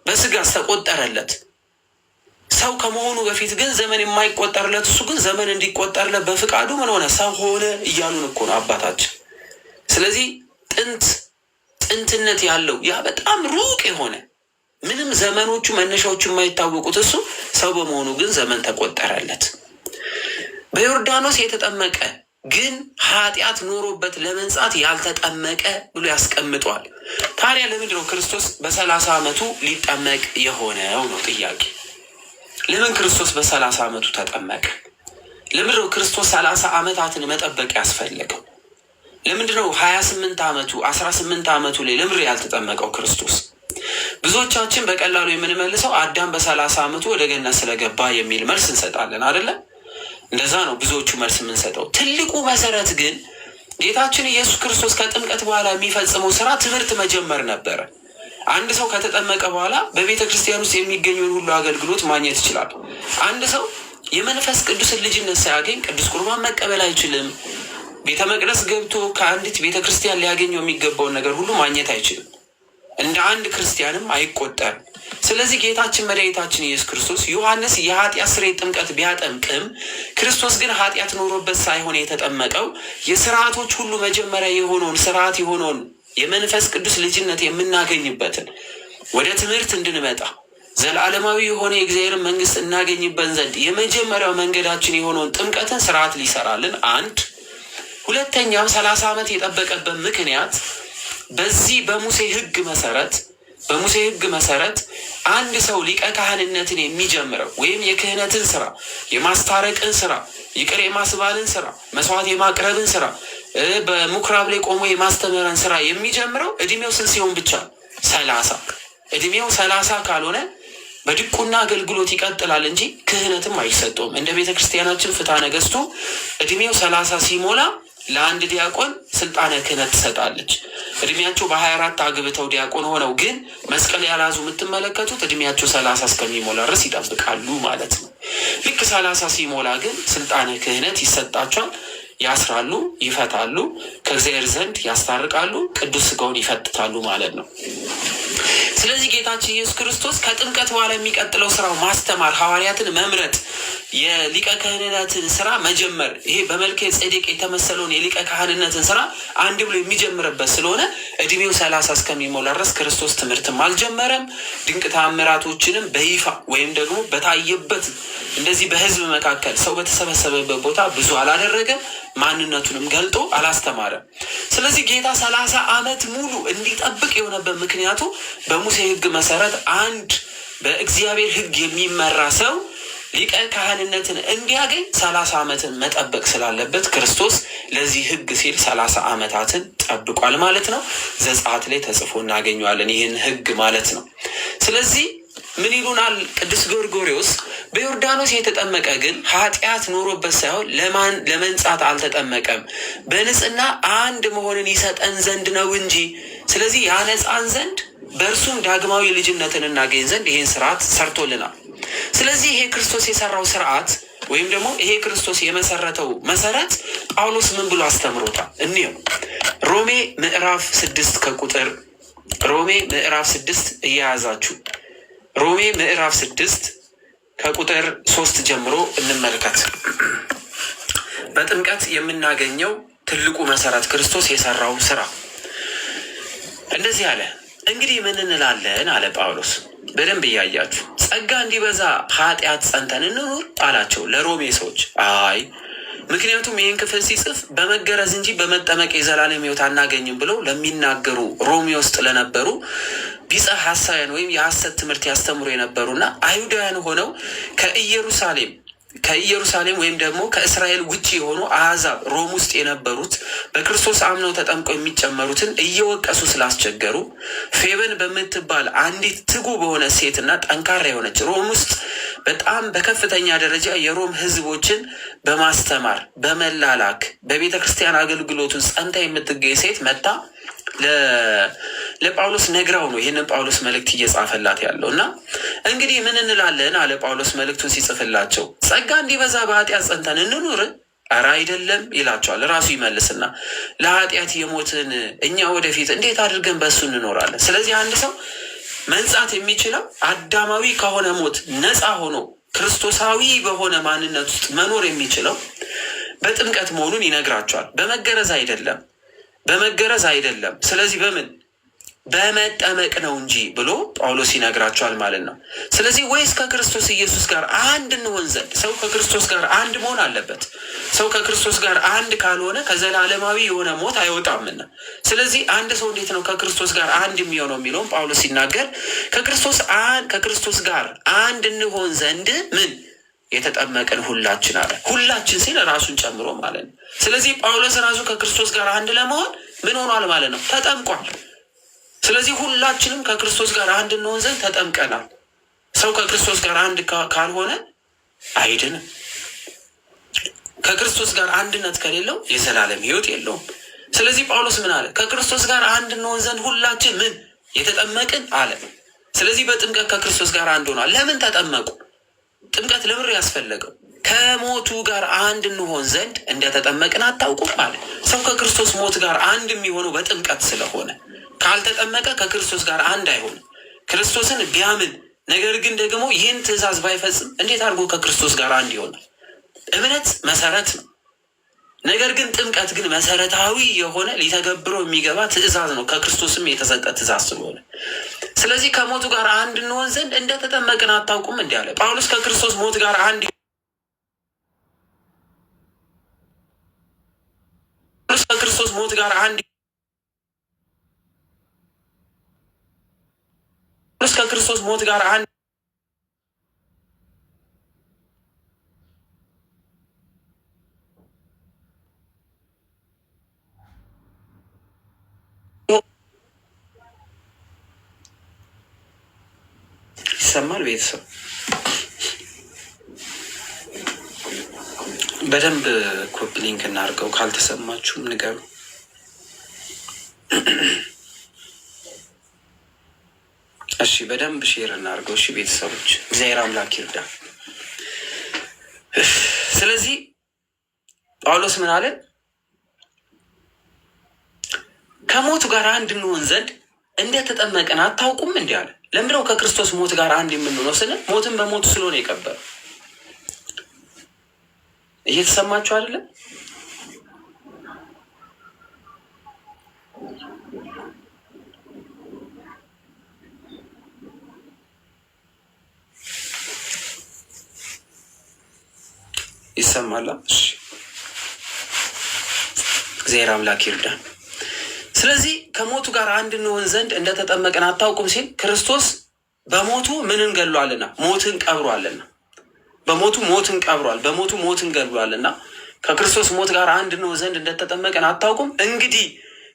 በስጋስ ተቆጠረለት። ሰው ከመሆኑ በፊት ግን ዘመን የማይቆጠርለት እሱ ግን ዘመን እንዲቆጠርለት በፍቃዱ ምን ሆነ? ሰው ሆነ እያሉን እኮ ነው አባታችን። ስለዚህ ጥንትነት ያለው ያ በጣም ሩቅ የሆነ ምንም ዘመኖቹ መነሻዎቹ የማይታወቁት እሱ ሰው በመሆኑ ግን ዘመን ተቆጠረለት። በዮርዳኖስ የተጠመቀ ግን ኃጢአት ኖሮበት ለመንጻት ያልተጠመቀ ብሎ ያስቀምጧል። ታዲያ ለምንድን ነው ክርስቶስ በ30 ዓመቱ ሊጠመቅ የሆነው ነው ጥያቄ። ለምን ክርስቶስ በ30 ዓመቱ ተጠመቀ? ለምንድን ነው ክርስቶስ 30 ዓመታትን መጠበቅ ያስፈለገው? ለምንድን ነው 28 ዓመቱ 18 ዓመቱ ላይ ለምንድን ያልተጠመቀው ክርስቶስ? ብዙዎቻችን በቀላሉ የምንመልሰው አዳም በ30 ዓመቱ ወደ ገነት ስለገባ የሚል መልስ እንሰጣለን አይደለም? እንደዛ ነው ብዙዎቹ መልስ የምንሰጠው። ትልቁ መሰረት ግን ጌታችን ኢየሱስ ክርስቶስ ከጥምቀት በኋላ የሚፈጽመው ስራ ትምህርት መጀመር ነበረ። አንድ ሰው ከተጠመቀ በኋላ በቤተ ክርስቲያን ውስጥ የሚገኘውን ሁሉ አገልግሎት ማግኘት ይችላል። አንድ ሰው የመንፈስ ቅዱስን ልጅነት ሳያገኝ ቅዱስ ቁርባን መቀበል አይችልም። ቤተ መቅደስ ገብቶ ከአንዲት ቤተ ክርስቲያን ሊያገኘው የሚገባውን ነገር ሁሉ ማግኘት አይችልም። እንደ አንድ ክርስቲያንም አይቆጠርም። ስለዚህ ጌታችን መድኃኒታችን ኢየሱስ ክርስቶስ ዮሐንስ የኃጢአት ስርየት ጥምቀት ቢያጠምቅም ክርስቶስ ግን ኃጢአት ኖሮበት ሳይሆን የተጠመቀው የስርዓቶች ሁሉ መጀመሪያ የሆነውን ስርዓት የሆነውን የመንፈስ ቅዱስ ልጅነት የምናገኝበትን ወደ ትምህርት እንድንመጣ ዘላለማዊ የሆነ የእግዚአብሔር መንግስት እናገኝበት ዘንድ የመጀመሪያው መንገዳችን የሆነውን ጥምቀትን ስርዓት ሊሰራልን አንድ። ሁለተኛም 30 ዓመት የጠበቀበት ምክንያት በዚህ በሙሴ ሕግ መሰረት አንድ ሰው ሊቀ ካህንነትን የሚጀምረው ወይም የክህነትን ስራ፣ የማስታረቅን ስራ፣ ይቅር የማስባልን ስራ፣ መስዋዕት የማቅረብን ስራ፣ በምኩራብ ላይ ቆሞ የማስተማርን ስራ የሚጀምረው እድሜው ስንት ሲሆን ብቻ? 30። እድሜው 30 ካልሆነ በድቁና አገልግሎት ይቀጥላል እንጂ ክህነትም አይሰጠውም። እንደ ቤተ ክርስቲያናችን ፍትሐ ነገሥቱ እድሜው 30 ሲሞላ ለአንድ ዲያቆን ስልጣነ ክህነት ትሰጣለች። እድሜያቸው በ24 አግብተው ዲያቆን ሆነው ግን መስቀል ያላዙ የምትመለከቱት እድሜያቸው 30 እስከሚሞላ ድረስ ይጠብቃሉ ማለት ነው። ልክ 30 ሲሞላ ግን ስልጣነ ክህነት ይሰጣቸዋል። ያስራሉ፣ ይፈታሉ፣ ከእግዚአብሔር ዘንድ ያስታርቃሉ፣ ቅዱስ ሥጋውን ይፈትታሉ ማለት ነው። ስለዚህ ጌታችን ኢየሱስ ክርስቶስ ከጥምቀት በኋላ የሚቀጥለው ስራው ማስተማር፣ ሐዋርያትን መምረጥ፣ የሊቀ ካህንነትን ስራ መጀመር፣ ይሄ በመልከ ጼዴቅ የተመሰለውን የሊቀ ካህንነትን ስራ አንድ ብሎ የሚጀምርበት ስለሆነ እድሜው 30 እስከሚሞላ ድረስ ክርስቶስ ትምህርትም አልጀመረም። ድንቅ ተአምራቶችንም በይፋ ወይም ደግሞ በታየበት እንደዚህ በህዝብ መካከል ሰው በተሰበሰበበት ቦታ ብዙ አላደረገም። ማንነቱንም ገልጦ አላስተማረም። ስለዚህ ጌታ 30 ዓመት ሙሉ እንዲጠብቅ የሆነበት ምክንያቱ በሙሴ ሕግ መሰረት አንድ በእግዚአብሔር ሕግ የሚመራ ሰው ሊቀ ካህንነትን እንዲያገኝ 30 ዓመትን መጠበቅ ስላለበት ክርስቶስ ለዚህ ሕግ ሲል 30 ዓመታትን ጠብቋል ማለት ነው። ዘጸአት ላይ ተጽፎ እናገኘዋለን ይህን ሕግ ማለት ነው። ስለዚህ ምን ይሉናል ቅዱስ ጎርጎርዮስ? በዮርዳኖስ የተጠመቀ ግን ኃጢአት ኖሮበት ሳይሆን ለመንጻት አልተጠመቀም፣ በንጽሕና አንድ መሆንን ይሰጠን ዘንድ ነው እንጂ። ስለዚህ ያነጻን ዘንድ በእርሱም ዳግማዊ ልጅነትን እናገኝ ዘንድ ይህን ስርዓት ሰርቶልናል። ስለዚህ ይሄ ክርስቶስ የሰራው ስርዓት ወይም ደግሞ ይሄ ክርስቶስ የመሰረተው መሰረት ጳውሎስ ምን ብሎ አስተምሮታል? እንየው። ሮሜ ምዕራፍ 6 እየያዛችሁ ሮሜ ምዕራፍ 6 ከቁጥር 3 ጀምሮ እንመልከት። በጥምቀት የምናገኘው ትልቁ መሰረት ክርስቶስ የሰራው ስራ እንደዚህ አለ። እንግዲህ ምን እንላለን አለ ጳውሎስ። በደንብ እያያችሁ ጸጋ እንዲበዛ ኃጢአት ጸንተን እንኑር አላቸው ለሮሜ ሰዎች። አይ ምክንያቱም ይህን ክፍል ሲጽፍ በመገረዝ እንጂ በመጠመቅ የዘላለም ሕይወት አናገኝም ብለው ለሚናገሩ ሮሜ ውስጥ ለነበሩ ቢጸ ሐሳውያን ወይም የሐሰት ትምህርት ያስተምሩ የነበሩና አይሁዳውያን ሆነው ከኢየሩሳሌም ከኢየሩሳሌም ወይም ደግሞ ከእስራኤል ውጭ የሆኑ አሕዛብ ሮም ውስጥ የነበሩት በክርስቶስ አምነው ተጠምቀው የሚጨመሩትን እየወቀሱ ስላስቸገሩ ፌበን በምትባል አንዲት ትጉ በሆነ ሴትና ጠንካራ የሆነች ሮም ውስጥ በጣም በከፍተኛ ደረጃ የሮም ሕዝቦችን በማስተማር በመላላክ በቤተ ክርስቲያን አገልግሎቱ ጸንታ የምትገኝ ሴት መጣ ለጳውሎስ ነግራው ነው ይህንን ጳውሎስ መልእክት እየጻፈላት ያለው። እና እንግዲህ ምን እንላለን አለ ጳውሎስ መልእክቱን ሲጽፍላቸው፣ ጸጋ እንዲበዛ በኃጢአት ጸንተን እንኑር? ኧረ አይደለም ይላቸዋል። ራሱ ይመልስና ለኃጢአት የሞትን እኛ ወደፊት እንዴት አድርገን በእሱ እንኖራለን? ስለዚህ አንድ ሰው መንጻት የሚችለው አዳማዊ ከሆነ ሞት ነፃ ሆኖ ክርስቶሳዊ በሆነ ማንነት ውስጥ መኖር የሚችለው በጥምቀት መሆኑን ይነግራቸዋል። በመገረዝ አይደለም፣ በመገረዝ አይደለም። ስለዚህ በምን በመጠመቅ ነው እንጂ ብሎ ጳውሎስ ይነግራቸዋል ማለት ነው። ስለዚህ ወይስ ከክርስቶስ ኢየሱስ ጋር አንድ እንሆን ዘንድ ሰው ከክርስቶስ ጋር አንድ መሆን አለበት። ሰው ከክርስቶስ ጋር አንድ ካልሆነ ከዘላለማዊ የሆነ ሞት አይወጣምና፣ ስለዚህ አንድ ሰው እንዴት ነው ከክርስቶስ ጋር አንድ የሚሆነው የሚለውም ጳውሎስ ሲናገር ከክርስቶስ ጋር አንድ እንሆን ዘንድ ምን የተጠመቅን ሁላችን አለ። ሁላችን ሲል ራሱን ጨምሮ ማለት ነው። ስለዚህ ጳውሎስ ራሱ ከክርስቶስ ጋር አንድ ለመሆን ምን ሆኗል ማለት ነው? ተጠምቋል። ስለዚህ ሁላችንም ከክርስቶስ ጋር አንድ እንሆን ዘንድ ተጠምቀናል። ሰው ከክርስቶስ ጋር አንድ ካልሆነ አይድንም። ከክርስቶስ ጋር አንድነት ከሌለው የዘላለም ሕይወት የለውም። ስለዚህ ጳውሎስ ምን አለ? ከክርስቶስ ጋር አንድ እንሆን ዘንድ ሁላችን ምን የተጠመቅን አለ። ስለዚህ በጥምቀት ከክርስቶስ ጋር አንድ ሆኗል። ለምን ተጠመቁ? ጥምቀት ለምን ያስፈለገው? ከሞቱ ጋር አንድ እንሆን ዘንድ እንደተጠመቅን አታውቁም ማለት። ሰው ከክርስቶስ ሞት ጋር አንድ የሚሆነው በጥምቀት ስለሆነ፣ ካልተጠመቀ ከክርስቶስ ጋር አንድ አይሆንም። ክርስቶስን ቢያምን ነገር ግን ደግሞ ይህን ትእዛዝ ባይፈጽም እንዴት አድርጎ ከክርስቶስ ጋር አንድ ይሆናል? እምነት መሰረት ነው። ነገር ግን ጥምቀት ግን መሰረታዊ የሆነ ሊተገብረው የሚገባ ትእዛዝ ነው፣ ከክርስቶስም የተሰጠ ትእዛዝ ስለሆነ። ስለዚህ ከሞቱ ጋር አንድ እንሆን ዘንድ እንደተጠመቅን አታውቁም እንዲህ አለ ጳውሎስ። ከክርስቶስ ሞት ጋር አንድ ከክርስቶስ ሞት ጋር አንድ ከክርስቶስ ሞት ጋር አንድ ይሰማል። ቤተሰብ በደንብ ኮፒ ሊንክ እናድርገው። ካልተሰማችሁም ንገሩ። እሺ፣ በደንብ ሼር እናድርገው። እሺ ቤተሰቦች፣ እግዚአብሔር አምላክ ይርዳ። ስለዚህ ጳውሎስ ምን አለን? ከሞቱ ጋር አንድ እንሆን ዘንድ እንደተጠመቅን አታውቁም እንዲህ አለ። ለምንድነው ከክርስቶስ ሞት ጋር አንድ የምንሆነው ስንል ሞትን በሞቱ ስለሆነ የቀበረ። እየተሰማችሁ አይደለም? ይሰማላ? እሺ፣ እግዚአብሔር አምላክ ይርዳን። ስለዚህ ከሞቱ ጋር አንድ እንሆን ዘንድ እንደተጠመቅን አታውቁም ሲል ክርስቶስ በሞቱ ምንን ገድሏልና? ሞትን ቀብሯልና። በሞቱ ሞትን ቀብሯል። በሞቱ ሞትን ገድሏልና ከክርስቶስ ሞት ጋር አንድ እንሆን ዘንድ እንደተጠመቅን አታውቁም? እንግዲህ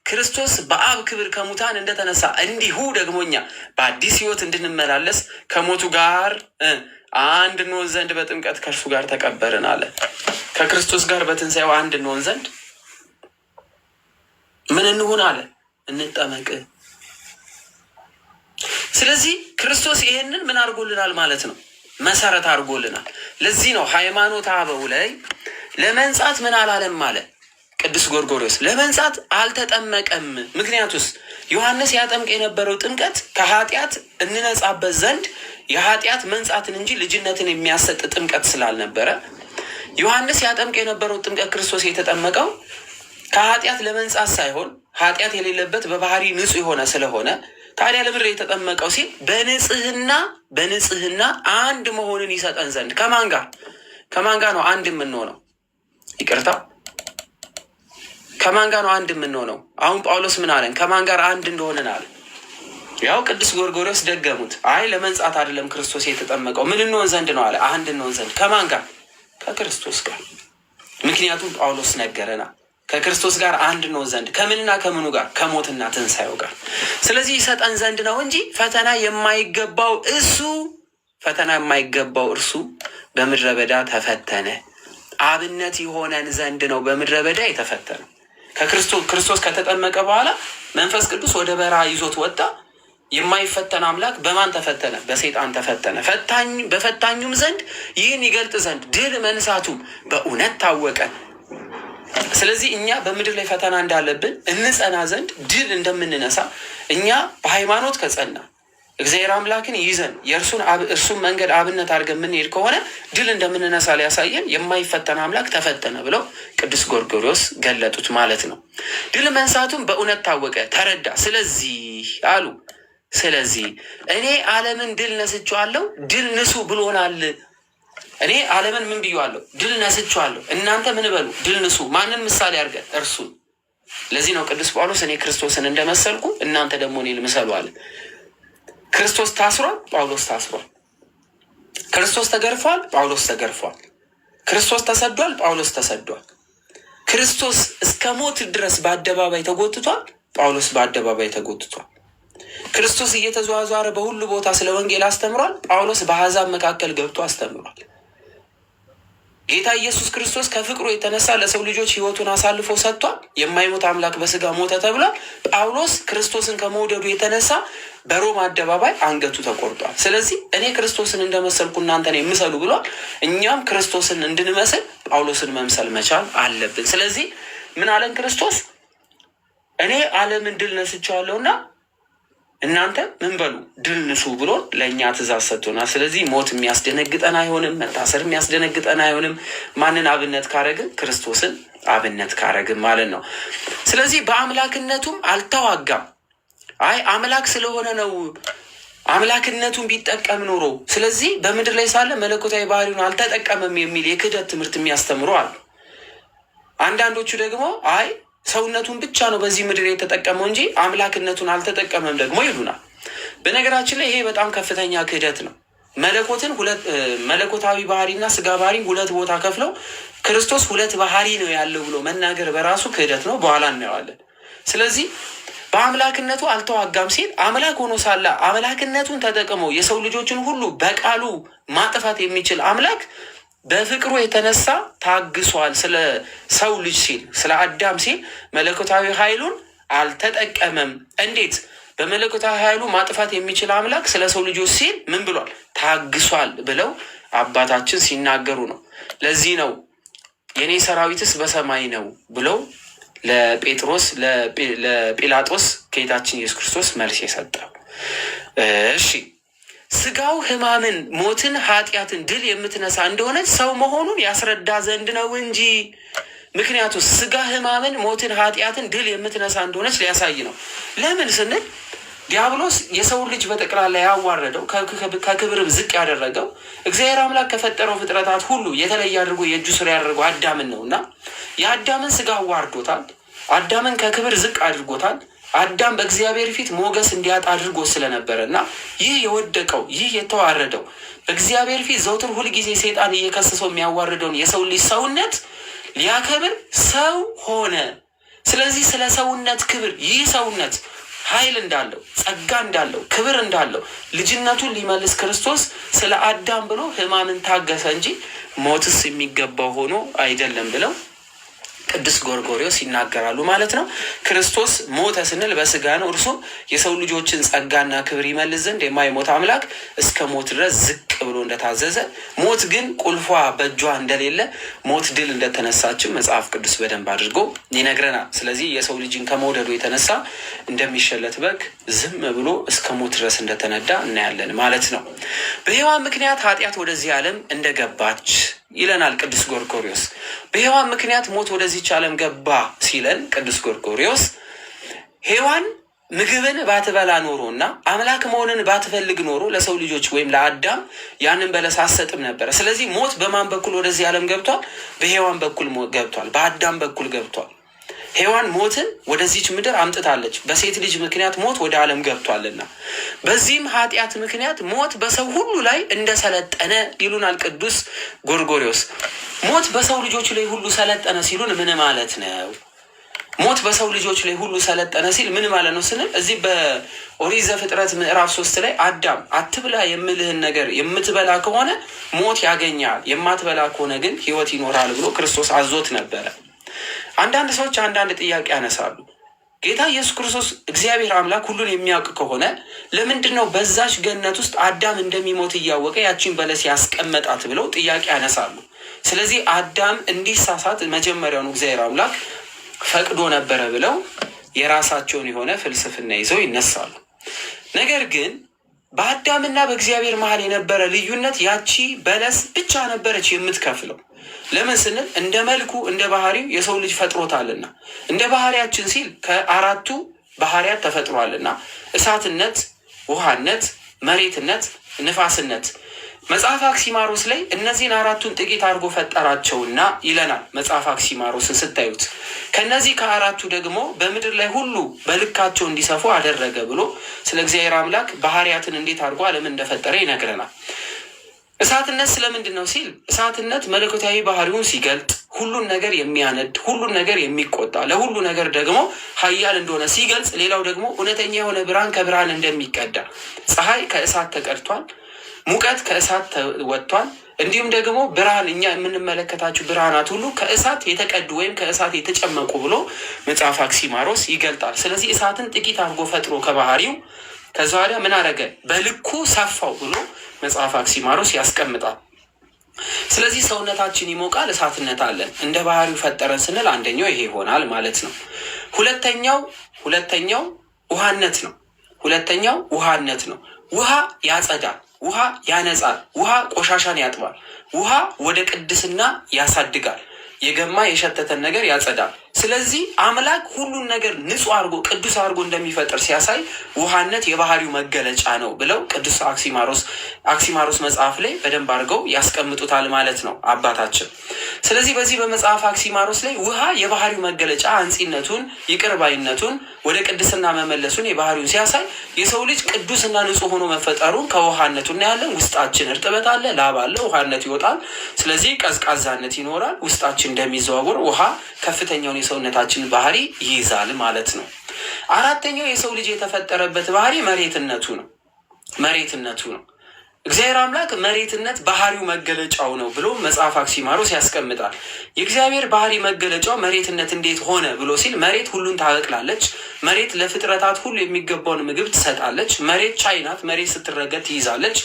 ክርስቶስ በአብ ክብር ከሙታን እንደተነሳ እንዲሁ ደግሞ እኛ በአዲስ ሕይወት እንድንመላለስ ከሞቱ ጋር አንድ እንሆን ዘንድ በጥምቀት ከእርሱ ጋር ተቀበርን አለ። ከክርስቶስ ጋር በትንሣኤው አንድ እንሆን ዘንድ ምን እንሁን አለ? እንጠመቅ። ስለዚህ ክርስቶስ ይሄንን ምን አድርጎልናል ማለት ነው? መሰረት አድርጎልናል። ለዚህ ነው ሃይማኖተ አበው ላይ ለመንጻት ምን አላለም አለ ቅዱስ ጎርጎርዮስ። ለመንጻት አልተጠመቀም። ምክንያቱስ ዮሐንስ ያጠምቅ የነበረው ጥምቀት ከኃጢአት እንነጻበት ዘንድ የኃጢአት መንጻትን እንጂ ልጅነትን የሚያሰጥ ጥምቀት ስላልነበረ ዮሐንስ ያጠምቅ የነበረው ጥምቀት ክርስቶስ የተጠመቀው ከኃጢአት ለመንጻት ሳይሆን ኃጢአት የሌለበት በባህሪ ንጹሕ የሆነ ስለሆነ ታዲያ ለምድር የተጠመቀው ሲል በንጽህና አንድ መሆንን ይሰጠን ዘንድ ከማን ጋር ነው አንድ የምንሆነው? ይቅርታ፣ ከማን ጋር ነው አንድ የምንሆነው? አሁን ጳውሎስ ምን አለን? ከማን ጋር አንድ እንደሆንን አለ። ያው ቅዱስ ጎርጎርዮስ ደገሙት። አይ ለመንጻት አይደለም ክርስቶስ የተጠመቀው ምን እንሆን ዘንድ ነው አለ። አንድ እንሆን ዘንድ ከማን ጋር? ከክርስቶስ ጋር። ምክንያቱም ጳውሎስ ነገረና ከክርስቶስ ጋር አንድ ነው ዘንድ ከምንና ከምኑ ጋር? ከሞትና ትንሣኤው ጋር። ስለዚህ ይሰጠን ዘንድ ነው እንጂ ፈተና የማይገባው እርሱ በምድረ በዳ ተፈተነ። አብነት የሆነን ዘንድ ነው በምድረ በዳ የተፈተነው። ክርስቶስ ከተጠመቀ በኋላ መንፈስ ቅዱስ ወደ በረሃ ይዞት ወጣ። የማይፈተን አምላክ በማን ተፈተነ? በሰይጣን ተፈተነ። በፈታኙም ዘንድ ይህን ይገልጥ ዘንድ ድል መንሳቱም በእውነት ታወቀ። ስለዚህ እኛ በምድር ላይ ፈተና እንዳለብን እንጸና ዘንድ ድል እንደምንነሳ እኛ በሃይማኖት ከጸና እግዚአብሔር አምላክን ይዘን እርሱን መንገድ አብነት አድርገን የምንሄድ ከሆነ ድል እንደምንነሳ ሊያሳየን የማይፈተን አምላክ ተፈተነ ብለው ቅዱስ ጎርጎርዮስ ገለጡት ማለት ነው። ድል መንሳቱም በእውነት ታወቀ፣ ተረዳ። ስለዚህ እኔ ዓለምን ድል ነስቼዋለሁ፣ ድል ንሱ ብሎናል። እኔ ዓለምን ምን ብዬዋለሁ? ድል ነስቼዋለሁ። እናንተ ምን በሉ? ድል ንሱ። ማንን ምሳሌ አድርገን? እርሱን። ለዚህ ነው ቅዱስ ጳውሎስ እኔ ክርስቶስን እንደመሰልኩ እናንተ ደግሞ እኔን ምሰሉ አለ። ክርስቶስ ታስሯል፣ ጳውሎስ ታስሯል። ክርስቶስ ተገርፏል፣ ጳውሎስ ተገርፏል። ክርስቶስ ተሰዷል፣ ጳውሎስ ተሰዷል። ክርስቶስ እስከ ሞት ድረስ በአደባባይ ተጎትቷል፣ ጳውሎስ በአደባባይ ተጎትቷል። ክርስቶስ እየተዘዋወረ በሁሉ ቦታ ስለ ወንጌል አስተምሯል፣ ጳውሎስ በአሕዛብ መካከል ገብቶ አስተምሯል። ጌታ ኢየሱስ ክርስቶስ ከፍቅሩ የተነሳ ለሰው ልጆች ሕይወቱን አሳልፎ ሰጥቷል። የማይሞት አምላክ በስጋ ሞተ ተብሏል። ጳውሎስ ክርስቶስን ከመውደዱ የተነሳ በሮም አደባባይ አንገቱ ተቆርጧል። ስለዚህ እኔ ክርስቶስን እንደመሰልኩ እናንተን የምሰሉ ብሏል። እኛም ክርስቶስን እንድንመስል ጳውሎስን መምሰል መቻል አለብን። ስለዚህ ምን አለን ክርስቶስ? እኔ ዓለምን ድል ነስቼዋለሁና እናንተ ምን በሉ? ድል ንሱ ብሎ ለእኛ ትእዛዝ ሰጥቶናል። ስለዚህ ሞት የሚያስደነግጠን አይሆንም፣ መታሰር የሚያስደነግጠን አይሆንም። ማንን አብነት ካረግን? ክርስቶስን አብነት ካረግን ማለት ነው። ስለዚህ በአምላክነቱም አልተዋጋም። አምላክ ስለሆነ ነው አምላክነቱን ቢጠቀም ኖሮ ስለዚህ በምድር ላይ ሳለ መለኮታዊ ባህሪውን አልተጠቀመም የሚል የክህደት ትምህርት የሚያስተምሩ አሉ። አንዳንዶቹ ደግሞ ሰውነቱን ብቻ ነው በዚህ ምድር የተጠቀመው እንጂ አምላክነቱን አልተጠቀመም ደግሞ ይሉናል። በነገራችን ላይ ይሄ በጣም ከፍተኛ ክህደት ነው። መለኮታዊ ባህሪና ስጋ ባህሪ ሁለት ቦታ ከፍለው ክርስቶስ ሁለት ባህሪ ነው ያለው ብሎ መናገር በራሱ ክህደት ነው። በኋላ እናየዋለን። ስለዚህ በአምላክነቱ አልተዋጋም ሲል አምላክ ሆኖ ሳለ አምላክነቱን ተጠቅመው የሰው ልጆችን ሁሉ በቃሉ ማጥፋት የሚችል አምላክ በፍቅሩ የተነሳ ታግሷል። ስለ ሰው ልጅ ሲል ስለ አዳም ሲል መለኮታዊ ኃይሉን አልተጠቀመም። እንዴት? በመለኮታዊ ኃይሉ ማጥፋት የሚችል አምላክ ስለ ሰው ልጆች ሲል ምን ብሏል? ታግሷል ብለው አባታችን ሲናገሩ ነው። ለዚህ ነው የኔ ሰራዊትስ በሰማይ ነው ብለው ለጲላጦስ ጌታችን ኢየሱስ ክርስቶስ መልስ የሰጠው። እሺ ስጋው ሕማምን፣ ሞትን፣ ኃጢአትን ድል የምትነሳ እንደሆነች ሰው መሆኑን ያስረዳ ዘንድ ነው እንጂ። ምክንያቱ ስጋ ሕማምን፣ ሞትን፣ ኃጢአትን ድል የምትነሳ እንደሆነች ሊያሳይ ነው። ለምን ስንል ዲያብሎስ የሰው ልጅ በጠቅላላ ያዋረደው ከክብርም ዝቅ ያደረገው እግዚአብሔር አምላክ ከፈጠረው ፍጥረታት ሁሉ የተለየ አድርጎ የእጁ ስራ ያደረገው አዳምን ነው እና የአዳምን ስጋ አዋርዶታል። አዳምን ከክብር ዝቅ አድርጎታል። አዳም በእግዚአብሔር ፊት ሞገስ እንዲያጣ አድርጎ ስለነበረ እና ይህ የወደቀው ይህ የተዋረደው በእግዚአብሔር ፊት ዘውትር ሁልጊዜ ሰይጣን እየከሰሰው የሚያዋርደውን የሰው ልጅ ሰውነት ሊያከብር ሰው ሆነ። ስለዚህ ስለ ሰውነት ክብር ይህ ሰውነት ኃይል እንዳለው፣ ጸጋ እንዳለው፣ ክብር እንዳለው ልጅነቱን ሊመልስ ክርስቶስ ስለ አዳም ብሎ ሕማምን ታገሰ እንጂ ሞትስ የሚገባው ሆኖ አይደለም ብለው ቅዱስ ጎርጎርዮስ ይናገራሉ ማለት ነው። ክርስቶስ ሞተ ስንል በስጋ ነው። እርሱም የሰው ልጆችን ጸጋና ክብር ይመልስ ዘንድ የማይሞት አምላክ እስከ ሞት ድረስ ዝቅ ብሎ እንደታዘዘ፣ ሞት ግን ቁልፏ በእጇ እንደሌለ፣ ሞት ድል እንደተነሳችም መጽሐፍ ቅዱስ በደንብ አድርጎ ይነግረናል። ስለዚህ የሰው ልጅን ከመውደዱ የተነሳ እንደሚሸለት በግ ዝም ብሎ እስከ ሞት ድረስ እንደተነዳ እናያለን ማለት ነው። በሔዋን ምክንያት ኃጢአት ወደዚህ ዓለም እንደገባች ይለናል ቅዱስ ጎርጎርዮስ። በሔዋን ምክንያት ሞት ወደዚች ዓለም ገባ ሲለን ቅዱስ ጎርጎርዮስ ሔዋን ምግብን ባትበላ ኖሮ እና አምላክ መሆንን ባትፈልግ ኖሮ ለሰው ልጆች ወይም ለአዳም ያንን በለስ አትሰጥም ነበረ። ስለዚህ ሞት በማን በኩል ወደዚህ ዓለም ገብቷል? በሔዋን በኩል ገብቷል። በአዳም በኩል ገብቷል። ሔዋን ሞትን ወደዚች ምድር አምጥታለች። በሴት ልጅ ምክንያት ሞት ወደ ዓለም ገብቷልና በዚህም ኃጢአት ምክንያት ሞት በሰው ሁሉ ላይ እንደሰለጠነ ይሉናል ቅዱስ ጎርጎርዮስ። ሞት በሰው ልጆች ላይ ሁሉ ሰለጠነ ሲሉን ምን ማለት ነው? ሞት በሰው ልጆች ላይ ሁሉ ሰለጠነ ሲል ምን ማለት ነው ስንል እዚህ በኦሪት ዘፍጥረት ምዕራፍ 3 ላይ አዳም አትብላ የምልህን ነገር የምትበላ ከሆነ ሞት ያገኛል፣ የማትበላ ከሆነ ግን ሕይወት ይኖራል ብሎ ክርስቶስ አዞት ነበረ። አንዳንድ ሰዎች አንዳንድ ጥያቄ ያነሳሉ። ጌታ ኢየሱስ ክርስቶስ እግዚአብሔር አምላክ ሁሉን የሚያውቅ ከሆነ ለምንድን ነው በዛች ገነት ውስጥ አዳም እንደሚሞት እያወቀ ያቺን በለስ ያስቀመጣት ብለው ጥያቄ ያነሳሉ። ስለዚህ አዳም እንዲሳሳት መጀመሪያውን እግዚአብሔር አምላክ ፈቅዶ ነበረ ብለው የራሳቸውን የሆነ ፍልስፍና ይዘው ይነሳሉ። ነገር ግን በአዳምና በእግዚአብሔር መሀል የነበረ ልዩነት ያቺ በለስ ብቻ ነበረች የምትከፍለው። ለምን ስንል እንደ መልኩ እንደ ባህሪው የሰው ልጅ ፈጥሮታልና፣ እንደ ባህሪያችን ሲል ከአራቱ ባህሪያት ተፈጥሯልና እሳትነት፣ ውሃነት፣ መሬትነት፣ ንፋስነት። መጽሐፍ አክሲማሮስ ላይ እነዚህን አራቱን ጥቂት አድርጎ ፈጠራቸውና ይለናል። መጽሐፍ አክሲማሮስን ስታዩት ከነዚህ ከአራቱ ደግሞ በምድር ላይ ሁሉ በልካቸው እንዲሰፉ አደረገ ብሎ ስለ እግዚአብሔር አምላክ ባህሪያትን እንዴት አድርጎ ዓለምን እንደፈጠረ ይነግረናል። እሳትነት ስለምንድን ነው ሲል እሳትነት መለኮታዊ ባህሪውን ሲገልጥ ሁሉን ነገር የሚያነድ ሁሉን ነገር የሚቆጣ ለሁሉ ነገር ደግሞ ኃያል እንደሆነ ሲገልጽ፣ ሌላው ደግሞ እውነተኛ የሆነ ብርሃን ከብርሃን እንደሚቀዳ ፀሐይ ከእሳት ተቀድቷል፣ ሙቀት ከእሳት ወጥቷል። እንዲሁም ደግሞ ብርሃን እኛ የምንመለከታቸው ብርሃናት ሁሉ ከእሳት የተቀዱ ወይም ከእሳት የተጨመቁ ብሎ መጽሐፍ አክሲማሮስ ይገልጣል። ስለዚህ እሳትን ጥቂት አድርጎ ፈጥሮ ከባህሪው ከዛ ወዲያ ምን አደረገ? በልኩ ሰፋው ብሎ መጽሐፍ አክሲማሮስ ያስቀምጣል። ስለዚህ ሰውነታችን ይሞቃል፣ እሳትነት አለን። እንደ ባህሪው ፈጠረን ስንል አንደኛው ይሄ ይሆናል ማለት ነው። ሁለተኛው ውሃነት ነው። ውሃ ያጸዳል፣ ውሃ ያነጻል፣ ውሃ ቆሻሻን ያጥባል፣ ውሃ ወደ ቅድስና ያሳድጋል፣ የገማ የሸተተን ነገር ያጸዳል። ስለዚህ አምላክ ሁሉን ነገር ንጹህ አድርጎ ቅዱስ አድርጎ እንደሚፈጥር ሲያሳይ ውሃነት የባህሪው መገለጫ ነው ብለው ቅዱስ አክሲማሮስ መጽሐፍ ላይ በደንብ አድርገው ያስቀምጡታል ማለት ነው አባታችን። ስለዚህ በዚህ በመጽሐፍ አክሲማሮስ ላይ ውሃ የባህሪው መገለጫ አንጺነቱን፣ ይቅርባይነቱን፣ ወደ ቅድስና መመለሱን የባህሪውን ሲያሳይ የሰው ልጅ ቅዱስና ንጹህ ሆኖ መፈጠሩን ከውሃነቱ እናያለን። ውስጣችን እርጥበት አለ፣ ላብ አለ፣ ውሃነት ይወጣል። ስለዚህ ቀዝቃዛነት ይኖራል። ውስጣችን እንደሚዘዋወር ውሃ ከፍተኛውን የሰውነታችን ባህሪ ይይዛል ማለት ነው። አራተኛው የሰው ልጅ የተፈጠረበት ባህሪ መሬትነቱ ነው። እግዚአብሔር አምላክ መሬትነት ባህሪው መገለጫው ነው ብሎ መጽሐፍ አክሲማሮስ ያስቀምጣል። የእግዚአብሔር ባህሪ መገለጫው መሬትነት እንዴት ሆነ ብሎ ሲል መሬት ሁሉን ታበቅላለች። መሬት ለፍጥረታት ሁሉ የሚገባውን ምግብ ትሰጣለች። መሬት ቻይ ናት። መሬት ስትረገጥ ትይዛለች።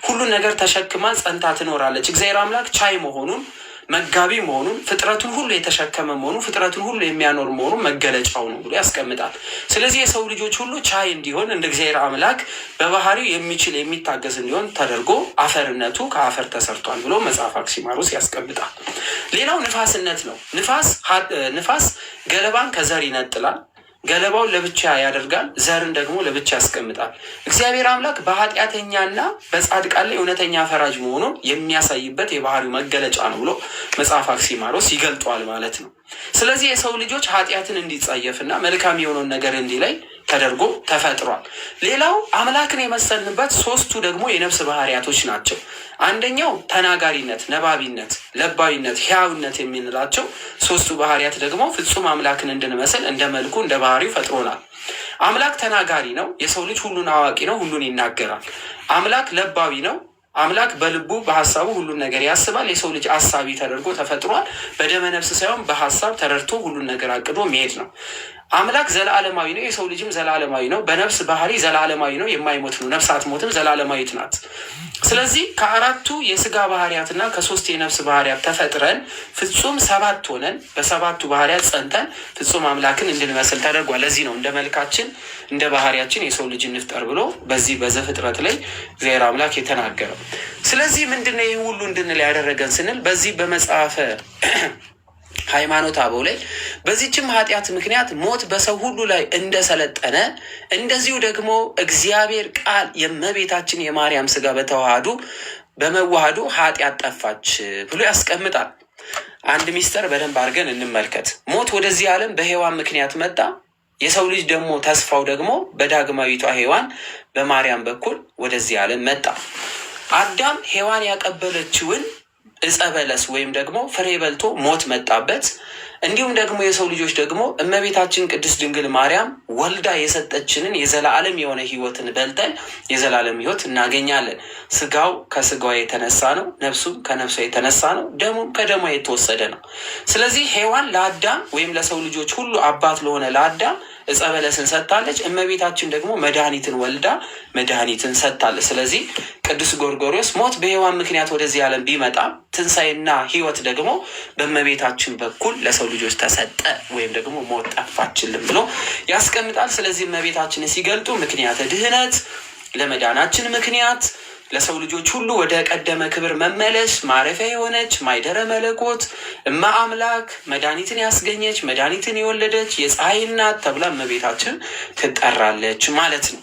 ሁሉን ነገር ተሸክማ ጸንታ ትኖራለች። እግዚአብሔር አምላክ ቻይ መሆኑን መጋቢ መሆኑን ፍጥረቱን ሁሉ የተሸከመ መሆኑን ፍጥረቱን ሁሉ የሚያኖር መሆኑን መገለጫው ነው ብሎ ያስቀምጣል። ስለዚህ የሰው ልጆች ሁሉ ቻይ እንዲሆን እንደ እግዚአብሔር አምላክ በባህሪው የሚችል የሚታገዝ እንዲሆን ተደርጎ አፈርነቱ ከአፈር ተሰርቷል ብሎ መጽሐፍ አክሲማሮስ ያስቀምጣል። ሌላው ንፋስነት ነው። ንፋስ ገለባን ከዘር ይነጥላል። ገለባውን ለብቻ ያደርጋል፣ ዘርን ደግሞ ለብቻ ያስቀምጣል። እግዚአብሔር አምላክ በኃጢአተኛና በጻድቃን ላይ እውነተኛ ፈራጅ መሆኑን የሚያሳይበት የባህሪው መገለጫ ነው ብሎ መጽሐፍ አክሲማሮስ ይገልጧል ማለት ነው። ስለዚህ የሰው ልጆች ኃጢአትን እንዲጸየፍና መልካም የሆነውን ነገር እንዲለይ ተደርጎ ተፈጥሯል። ሌላው አምላክን የመሰልንበት ሶስቱ ደግሞ የነፍስ ባህሪያቶች ናቸው። አንደኛው ተናጋሪነት፣ ነባቢነት፣ ለባዊነት፣ ሕያውነት የሚንላቸው ሶስቱ ባህሪያት ደግሞ ፍጹም አምላክን እንድንመስል እንደ መልኩ እንደ ባህሪው ፈጥሮናል። አምላክ ተናጋሪ ነው። የሰው ልጅ ሁሉን አዋቂ ነው፣ ሁሉን ይናገራል። አምላክ ለባዊ ነው። አምላክ በልቡ በሀሳቡ ሁሉን ነገር ያስባል። የሰው ልጅ አሳቢ ተደርጎ ተፈጥሯል። በደመ ነፍስ ሳይሆን በሀሳብ ተረድቶ ሁሉን ነገር አቅዶ መሄድ ነው። አምላክ ዘላለማዊ ነው። የሰው ልጅም ዘላለማዊ ነው። በነፍስ ባህሪ ዘላለማዊ ነው፣ የማይሞት ነው። ነፍስ አትሞትም፣ ዘላለማዊት ናት። ስለዚህ ከአራቱ የስጋ ባህሪያትና ከሶስት የነፍስ ባህሪያት ተፈጥረን ፍጹም ሰባት ሆነን በሰባቱ ባህሪያት ጸንተን ፍጹም አምላክን እንድንመስል ተደርጓል። ለዚህ ነው እንደ መልካችን እንደ ባህሪያችን የሰው ልጅ እንፍጠር ብሎ በዚህ በዘፍጥረት ላይ እግዚአብሔር አምላክ የተናገረው። ስለዚህ ምንድነው ይህ ሁሉ እንድንል ያደረገን ስንል በዚህ በመጽሐፈ ሃይማኖተ አበው ላይ በዚህችም ኃጢአት ምክንያት ሞት በሰው ሁሉ ላይ እንደሰለጠነ እንደዚሁ ደግሞ እግዚአብሔር ቃል የእመቤታችን የማርያም ስጋ በመዋሃዱ ኃጢአት ጠፋች ብሎ ያስቀምጣል። አንድ ሚስጥር በደንብ አድርገን እንመልከት። ሞት ወደዚህ ዓለም በሔዋን ምክንያት መጣ። የሰው ልጅ ደግሞ ተስፋው ደግሞ በዳግማዊቷ ሔዋን በማርያም በኩል ወደዚህ ዓለም መጣ። አዳም ሔዋን ያቀበለችውን ዕፀ በለስ ወይም ደግሞ ፍሬ በልቶ ሞት መጣበት። እንዲሁም ደግሞ የሰው ልጆች ደግሞ እመቤታችን ቅድስት ድንግል ማርያም ወልዳ የሰጠችንን የዘላለም የሆነ ሕይወትን በልተን የዘላለም ሕይወት እናገኛለን። ስጋው ከስጋዋ የተነሳ ነው፣ ነፍሱም ከነፍሷ የተነሳ ነው፣ ደሙም ከደሟ የተወሰደ ነው። ስለዚህ ሔዋን ለአዳም ወይም ለሰው ልጆች ሁሉ አባት ለሆነ ለአዳም ዕፀ በለስን ሰጥታለች። እመቤታችን ደግሞ መድኃኒትን ወልዳ መድኃኒትን ሰጥታለች። ስለዚህ ቅዱስ ጎርጎርዮስ ሞት በሔዋን ምክንያት ወደዚህ ዓለም ቢመጣ ትንሣኤና ሕይወት ደግሞ በእመቤታችን በኩል ለሰው ልጆች ተሰጠ ወይም ደግሞ ሞት ጠፋችልን ብሎ ያስቀምጣል። ስለዚህ እመቤታችንን ሲገልጡ ምክንያተ ድህነት፣ ለመዳናችን ምክንያት፣ ለሰው ልጆች ሁሉ ወደ ቀደመ ክብር መመለስ ማረፊያ የሆነች ማይደረ መለኮት እማ አምላክ መድኃኒትን ያስገኘች መድኃኒትን የወለደች የፀሐይ እናት ተብላ እመቤታችን ትጠራለች ማለት ነው።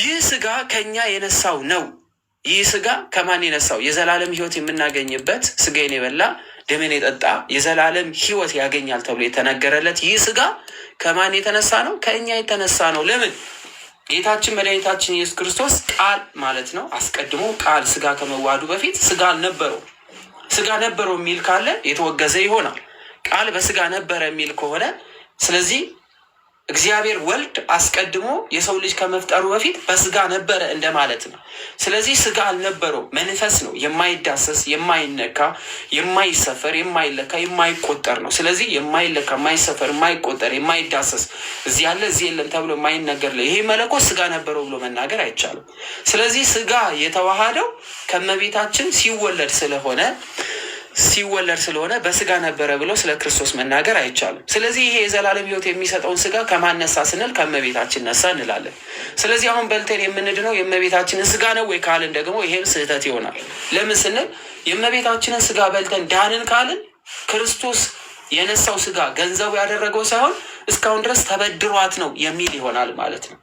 ይህ ስጋ ከኛ የነሳው ነው። ይህ ስጋ ከማን የነሳው? የዘላለም ሕይወት የምናገኝበት ስጋዬን የበላ ደሜን የጠጣ የዘላለም ሕይወት ያገኛል ተብሎ የተነገረለት ይህ ስጋ ከማን የተነሳ ነው? ከእኛ የተነሳ ነው። ለምን? ጌታችን መድኃኒታችን ኢየሱስ ክርስቶስ ቃል ማለት ነው። አስቀድሞ ቃል ስጋ ከመዋሃዱ በፊት ስጋ አልነበረው። ስጋ ነበረው የሚል ካለ የተወገዘ ይሆናል። ቃል በስጋ ነበረ የሚል ከሆነ ስለዚህ እግዚአብሔር ወልድ አስቀድሞ የሰው ልጅ ከመፍጠሩ በፊት በስጋ ነበረ እንደማለት ነው። ስለዚህ ስጋ አልነበረው፣ መንፈስ ነው። የማይዳሰስ የማይነካ የማይሰፈር የማይለካ የማይቆጠር ነው። ስለዚህ የማይለካ የማይሰፈር የማይቆጠር የማይዳሰስ እዚህ ያለ እዚህ የለም ተብሎ የማይነገር ይሄ መለኮት ስጋ ነበረው ብሎ መናገር አይቻልም። ስለዚህ ስጋ የተዋሃደው ከእመቤታችን ሲወለድ ስለሆነ በስጋ ነበረ ብሎ ስለ ክርስቶስ መናገር አይቻልም። ስለዚህ ይሄ የዘላለም ሕይወት የሚሰጠውን ስጋ ከማን ነሳ ስንል ከእመቤታችን ነሳ እንላለን። ስለዚህ አሁን በልተን የምንድነው የእመቤታችንን ስጋ ነው ወይ ካልን ደግሞ ይሄም ስህተት ይሆናል። ለምን ስንል የእመቤታችንን ስጋ በልተን ዳንን ካልን ክርስቶስ የነሳው ስጋ ገንዘቡ ያደረገው ሳይሆን እስካሁን ድረስ ተበድሯት ነው የሚል ይሆናል ማለት ነው።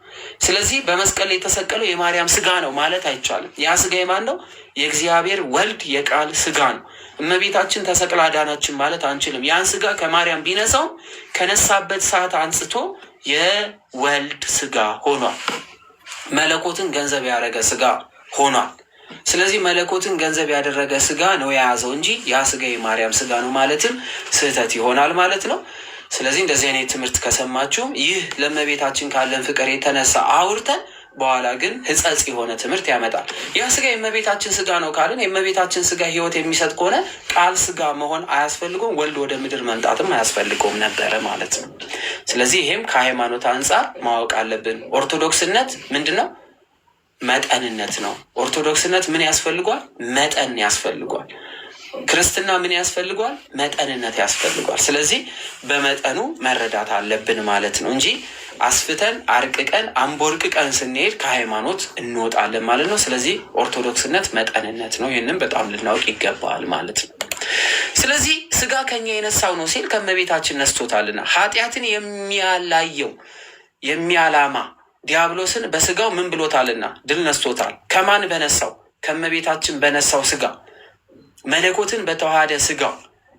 ስለዚህ በመስቀል ላይ የተሰቀለው የማርያም ስጋ ነው ማለት አይቻልም። ያ ስጋ የማን ነው? የእግዚአብሔር ወልድ የቃል ስጋ ነው። እመቤታችን ተሰቅላ ዳናችን ማለት አንችልም። ያን ስጋ ከማርያም ቢነሳው ከነሳበት ሰዓት አንስቶ የወልድ ስጋ ሆኗል። መለኮትን ገንዘብ ያደረገ ስጋ ሆኗል። ስለዚህ መለኮትን ገንዘብ ያደረገ ስጋ ነው የያዘው እንጂ ያ ስጋ የማርያም ስጋ ነው ማለትም ስህተት ይሆናል ማለት ነው። ስለዚህ እንደዚህ አይነት ትምህርት ከሰማችሁ ይህ ለእመቤታችን ካለን ፍቅር የተነሳ አውርተን በኋላ ግን ሕጸጽ የሆነ ትምህርት ያመጣል። ያ ስጋ የእመቤታችን ስጋ ነው ካልን የእመቤታችን ስጋ ሕይወት የሚሰጥ ከሆነ ቃል ስጋ መሆን አያስፈልገውም፣ ወልድ ወደ ምድር መምጣትም አያስፈልገውም ነበረ ማለት ነው። ስለዚህ ይሄም ከሃይማኖት አንጻር ማወቅ አለብን። ኦርቶዶክስነት ምንድን ነው? መጠንነት ነው። ኦርቶዶክስነት ምን ያስፈልጓል? መጠን ያስፈልጓል። ክርስትና ምን ያስፈልጓል? መጠንነት ያስፈልጓል። ስለዚህ በመጠኑ መረዳት አለብን ማለት ነው እንጂ አስፍተን አርቅቀን አንቦርቅቀን ስንሄድ ከሃይማኖት እንወጣለን ማለት ነው። ስለዚህ ኦርቶዶክስነት መጠንነት ነው። ይህንም በጣም ልናውቅ ይገባል ማለት ነው። ስለዚህ ስጋ ከኛ የነሳው ነው ሲል ከእመቤታችን ነስቶታልና ኃጢአትን የሚያላየው የሚያላማ ዲያብሎስን በስጋው ምን ብሎታልና ድል ነስቶታል። ከማን በነሳው? ከእመቤታችን በነሳው ስጋ መለኮትን በተዋሃደ ስጋው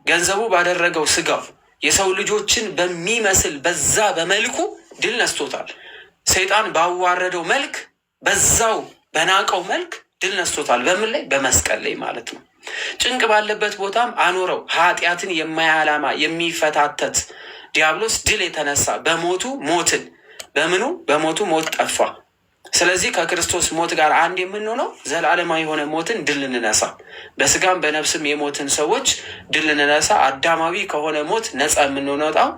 ገንዘቡ ባደረገው ስጋው የሰው ልጆችን በሚመስል በዛ በመልኩ ድል ነስቶታል። ሰይጣን ባዋረደው መልክ በዛው በናቀው መልክ ድል ነስቶታል። በምን ላይ? በመስቀል ላይ ማለት ነው። ጭንቅ ባለበት ቦታም አኖረው። ኃጢአትን የማያላማ የሚፈታተት ዲያብሎስ ድል የተነሳ በሞቱ ሞትን በምኑ በሞቱ ሞት ጠፋ። ስለዚህ ከክርስቶስ ሞት ጋር አንድ የምንሆነው ዘላለማዊ የሆነ ሞትን ድል ልንነሳ በስጋም በነፍስም የሞትን ሰዎች ድል ልንነሳ አዳማዊ ከሆነ ሞት ነፃ የምንወጣው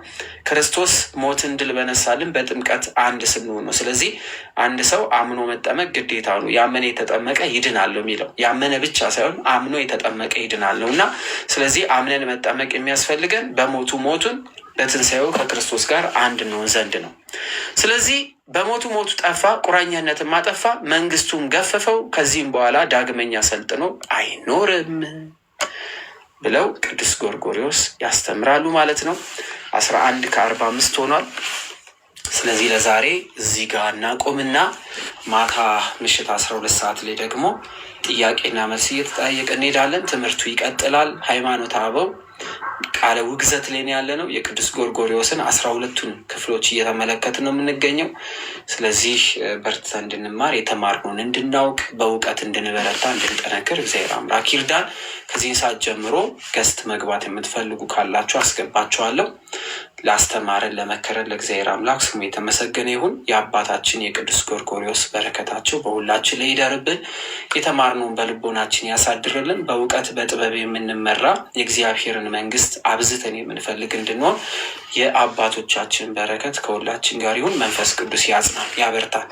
ክርስቶስ ሞትን ድል በነሳልን በጥምቀት አንድ ስንሆን ነው። ስለዚህ አንድ ሰው አምኖ መጠመቅ ግዴታ ነው። ያመነ የተጠመቀ ይድናል ነው የሚለው። ያመነ ብቻ ሳይሆን አምኖ የተጠመቀ ይድናል ነው እና ስለዚህ አምነን መጠመቅ የሚያስፈልገን በሞቱ ሞቱን በትንሣኤው ከክርስቶስ ጋር አንድ እንሆን ዘንድ ነው። ስለዚህ በሞቱ ሞቱ ጠፋ፣ ቁራኛነትም አጠፋ፣ መንግስቱን ገፈፈው፣ ከዚህም በኋላ ዳግመኛ ሰልጥኖ አይኖርም ብለው ቅዱስ ጎርጎርዮስ ያስተምራሉ ማለት ነው። 11:45 ሆኗል። ስለዚህ ለዛሬ እዚህ ጋር እናቆምና ማታ ምሽት 12 ሰዓት ላይ ደግሞ ጥያቄና መልስ እየተጠያየቀ እንሄዳለን። ትምህርቱ ይቀጥላል። ሃይማኖተ አበው ቃለ ውግዘት ላይ ያለ ነው። የቅዱስ ጎርጎርዮስን 12ቱን ክፍሎች እየተመለከትን ነው የምንገኘው። ስለዚህ በርትተን እንድንማር የተማርነውን እንድናውቅ በእውቀት እንድንበረታ እንድንጠነክር እግዚአብሔር አምላክ ይርዳን። ከዚህ ሰዓት ጀምሮ ገስት መግባት የምትፈልጉ ካላችሁ አስገባችኋለሁ። ላስተማረን ለመከረን ለእግዚአብሔር አምላክ ስሙ የተመሰገነ ይሁን። የአባታችን የቅዱስ ጎርጎርዮስ በረከታቸው በሁላችን ላይ ይደርብን። የተማርነውን በልቦናችን ያሳድርልን። በእውቀት በጥበብ የምንመራ የእግዚአብሔርን መንግስት አብዝተን የምንፈልግ እንድንሆን የአባቶቻችን በረከት ከሁላችን ጋር ይሁን። መንፈስ ቅዱስ ያጽናን ያበርታል።